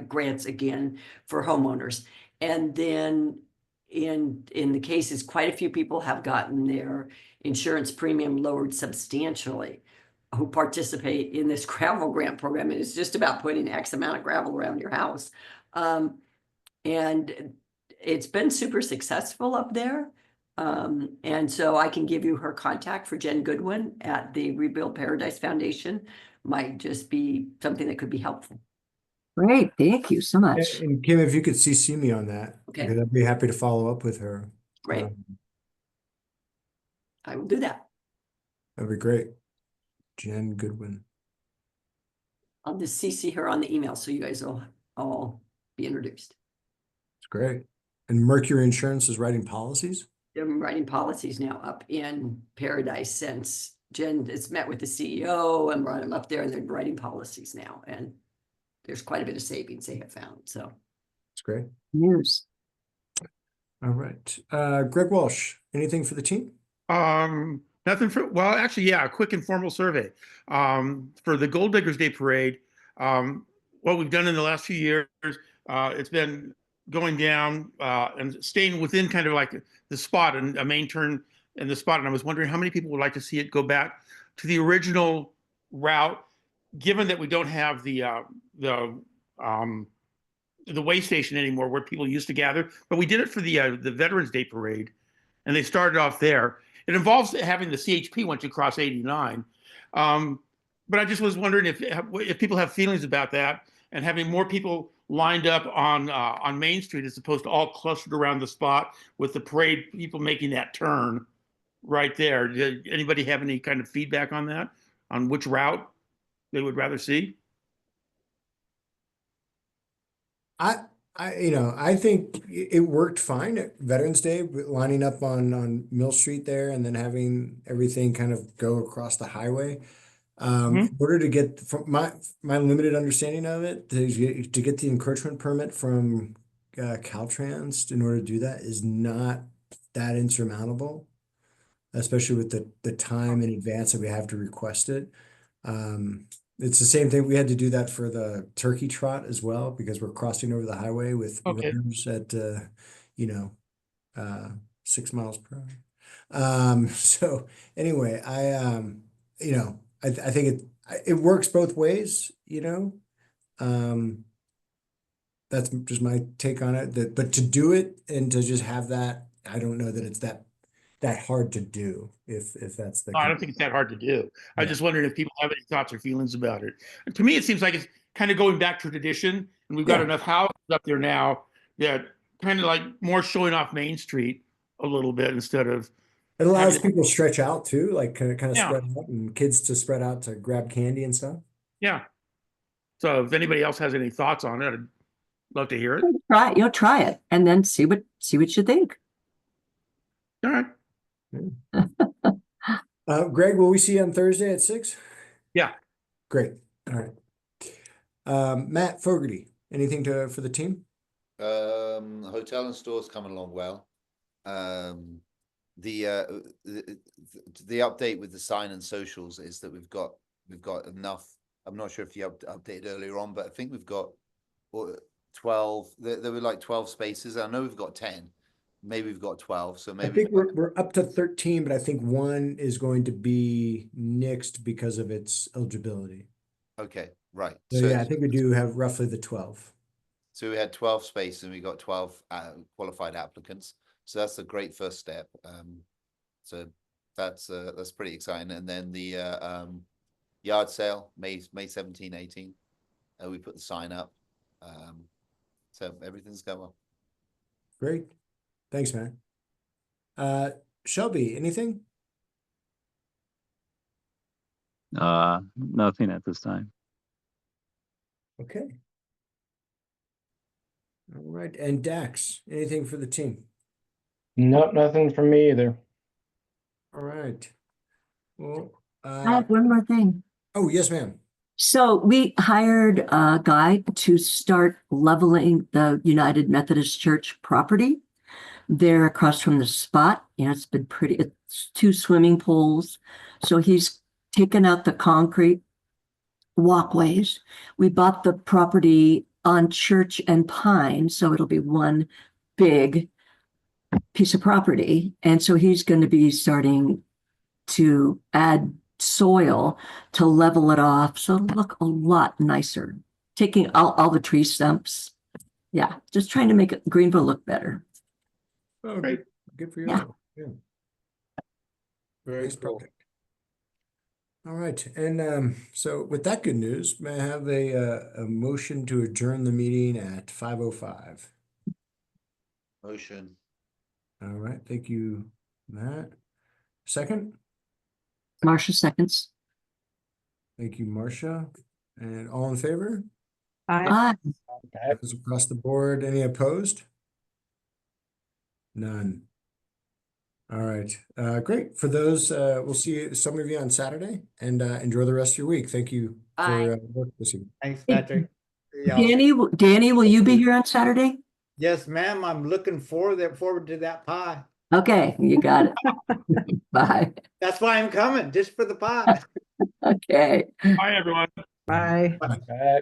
grants again for homeowners. And then in the cases, quite a few people have gotten their insurance premium lowered substantially who participate in this gravel grant program. And it's just about putting X amount of gravel around your house. And it's been super successful up there. And so I can give you her contact for Jen Goodwin at the Rebuild Paradise Foundation. Might just be something that could be helpful. Great, thank you so much. And Kim, if you could CC me on that, Okay. because I'd be happy to follow up with her. Great. I will do that. That'd be great. Jen Goodwin. I'll just CC her on the email so you guys will all be introduced. It's great. And Mercury Insurance is writing policies? They're writing policies now up in Paradise since Jen has met with the CEO and brought him up there, and they're writing policies now. And there's quite a bit of savings they have found. So It's great. News. All right. Greg Walsh, anything for the team? Nothing for, well, actually, yeah, a quick informal survey. For the Gold Diggers Day Parade, what we've done in the last few years, it's been going down and staying within kind of like the spot and a main turn in the spot. And I was wondering how many people would like to see it go back to the original route, given that we don't have the way station anymore where people used to gather. But we did it for the Veterans Day Parade, and they started off there. It involves having the CHP once you cross 89. But I just was wondering if people have feelings about that, and having more people lined up on Main Street as opposed to all clustered around the spot with the parade people making that turn right there. Did anybody have any kind of feedback on that, on which route they would rather see? I think it worked fine at Veterans Day, lining up on Mill Street there and then having everything kind of go across the highway. In order to get, from my limited understanding of it, to get the encroachment permit from Caltrans in order to do that is not that insurmountable, especially with the time in advance that we have to request it. It's the same thing. We had to do that for the turkey trot as well, because we're crossing over the highway with runners at 6 miles per hour. So anyway, I think it works both ways, that's just my take on it. But to do it and to just have that, I don't know that it's that hard to do, if that's the No, I don't think it's that hard to do. I was just wondering if people have any thoughts or feelings about it. And to me, it seems like it's kind of going back to tradition, and we've got enough houses up there now that kind of like more showing off Main Street a little bit instead of. It allows people to stretch out too, like kind of Yeah. spread out, and kids to spread out to grab candy and stuff. Yeah. So if anybody else has any thoughts on it, I'd love to hear it. Try it and then see what you think. All right. Greg, will we see you on Thursday at 6? Yeah. Great. All right. Matt Fogarty, anything for the team? Hotel and stores coming along well. The update with the sign and socials is that we've got enough. I'm not sure if you updated earlier on, but I think we've got 12. There were like 12 spaces. I know we've got 10. Maybe we've got 12. So maybe I think we're up to 13, but I think one is going to be nixed because of its eligibility. Okay, right. So yeah, I think we do have roughly the 12. So we had 12 spaces and we got 12 qualified applicants. So that's a great first step. So that's pretty exciting. And then the yard sale, May 17, 18. We put the sign up. So everything's going well. Great. Thanks, man. Shelby, anything? Nothing at this time. Okay. All right, and Dax, anything for the team? Nope, nothing from me either. All right. Well, I have one more thing. oh, yes, ma'am. So we hired a guy to start leveling the United Methodist Church property. There across from the spot. You know, it's been pretty, it's 2 swimming pools. So he's taken out the concrete walkways. We bought the property on Church and Pine, so it'll be one big piece of property. And so he's going to be starting to add soil to level it off. So it'll look a lot nicer. Taking all the tree stumps. Yeah, just trying to make it Greenville look better. Oh, Great. good for you. Yeah. Yeah. Very Nice cool. project. All right, and so with that good news, may I have a motion to adjourn the meeting at 5:05? Motion. All right, thank you, Matt. Second, Marcia seconds. thank you, Marcia. And all in favor? Bye. Those across the board, any opposed? None. All right, great. For those, we'll see some of you on Saturday, and enjoy the rest of your week. Thank you Bye. for work this evening. Thanks, Patrick. Yeah. Danny, will you be here on Saturday? Yes, ma'am. I'm looking forward to that pie. Okay, you got it. Bye. That's why I'm coming, just for the pie. Okay. Bye, everyone. Bye. Bye.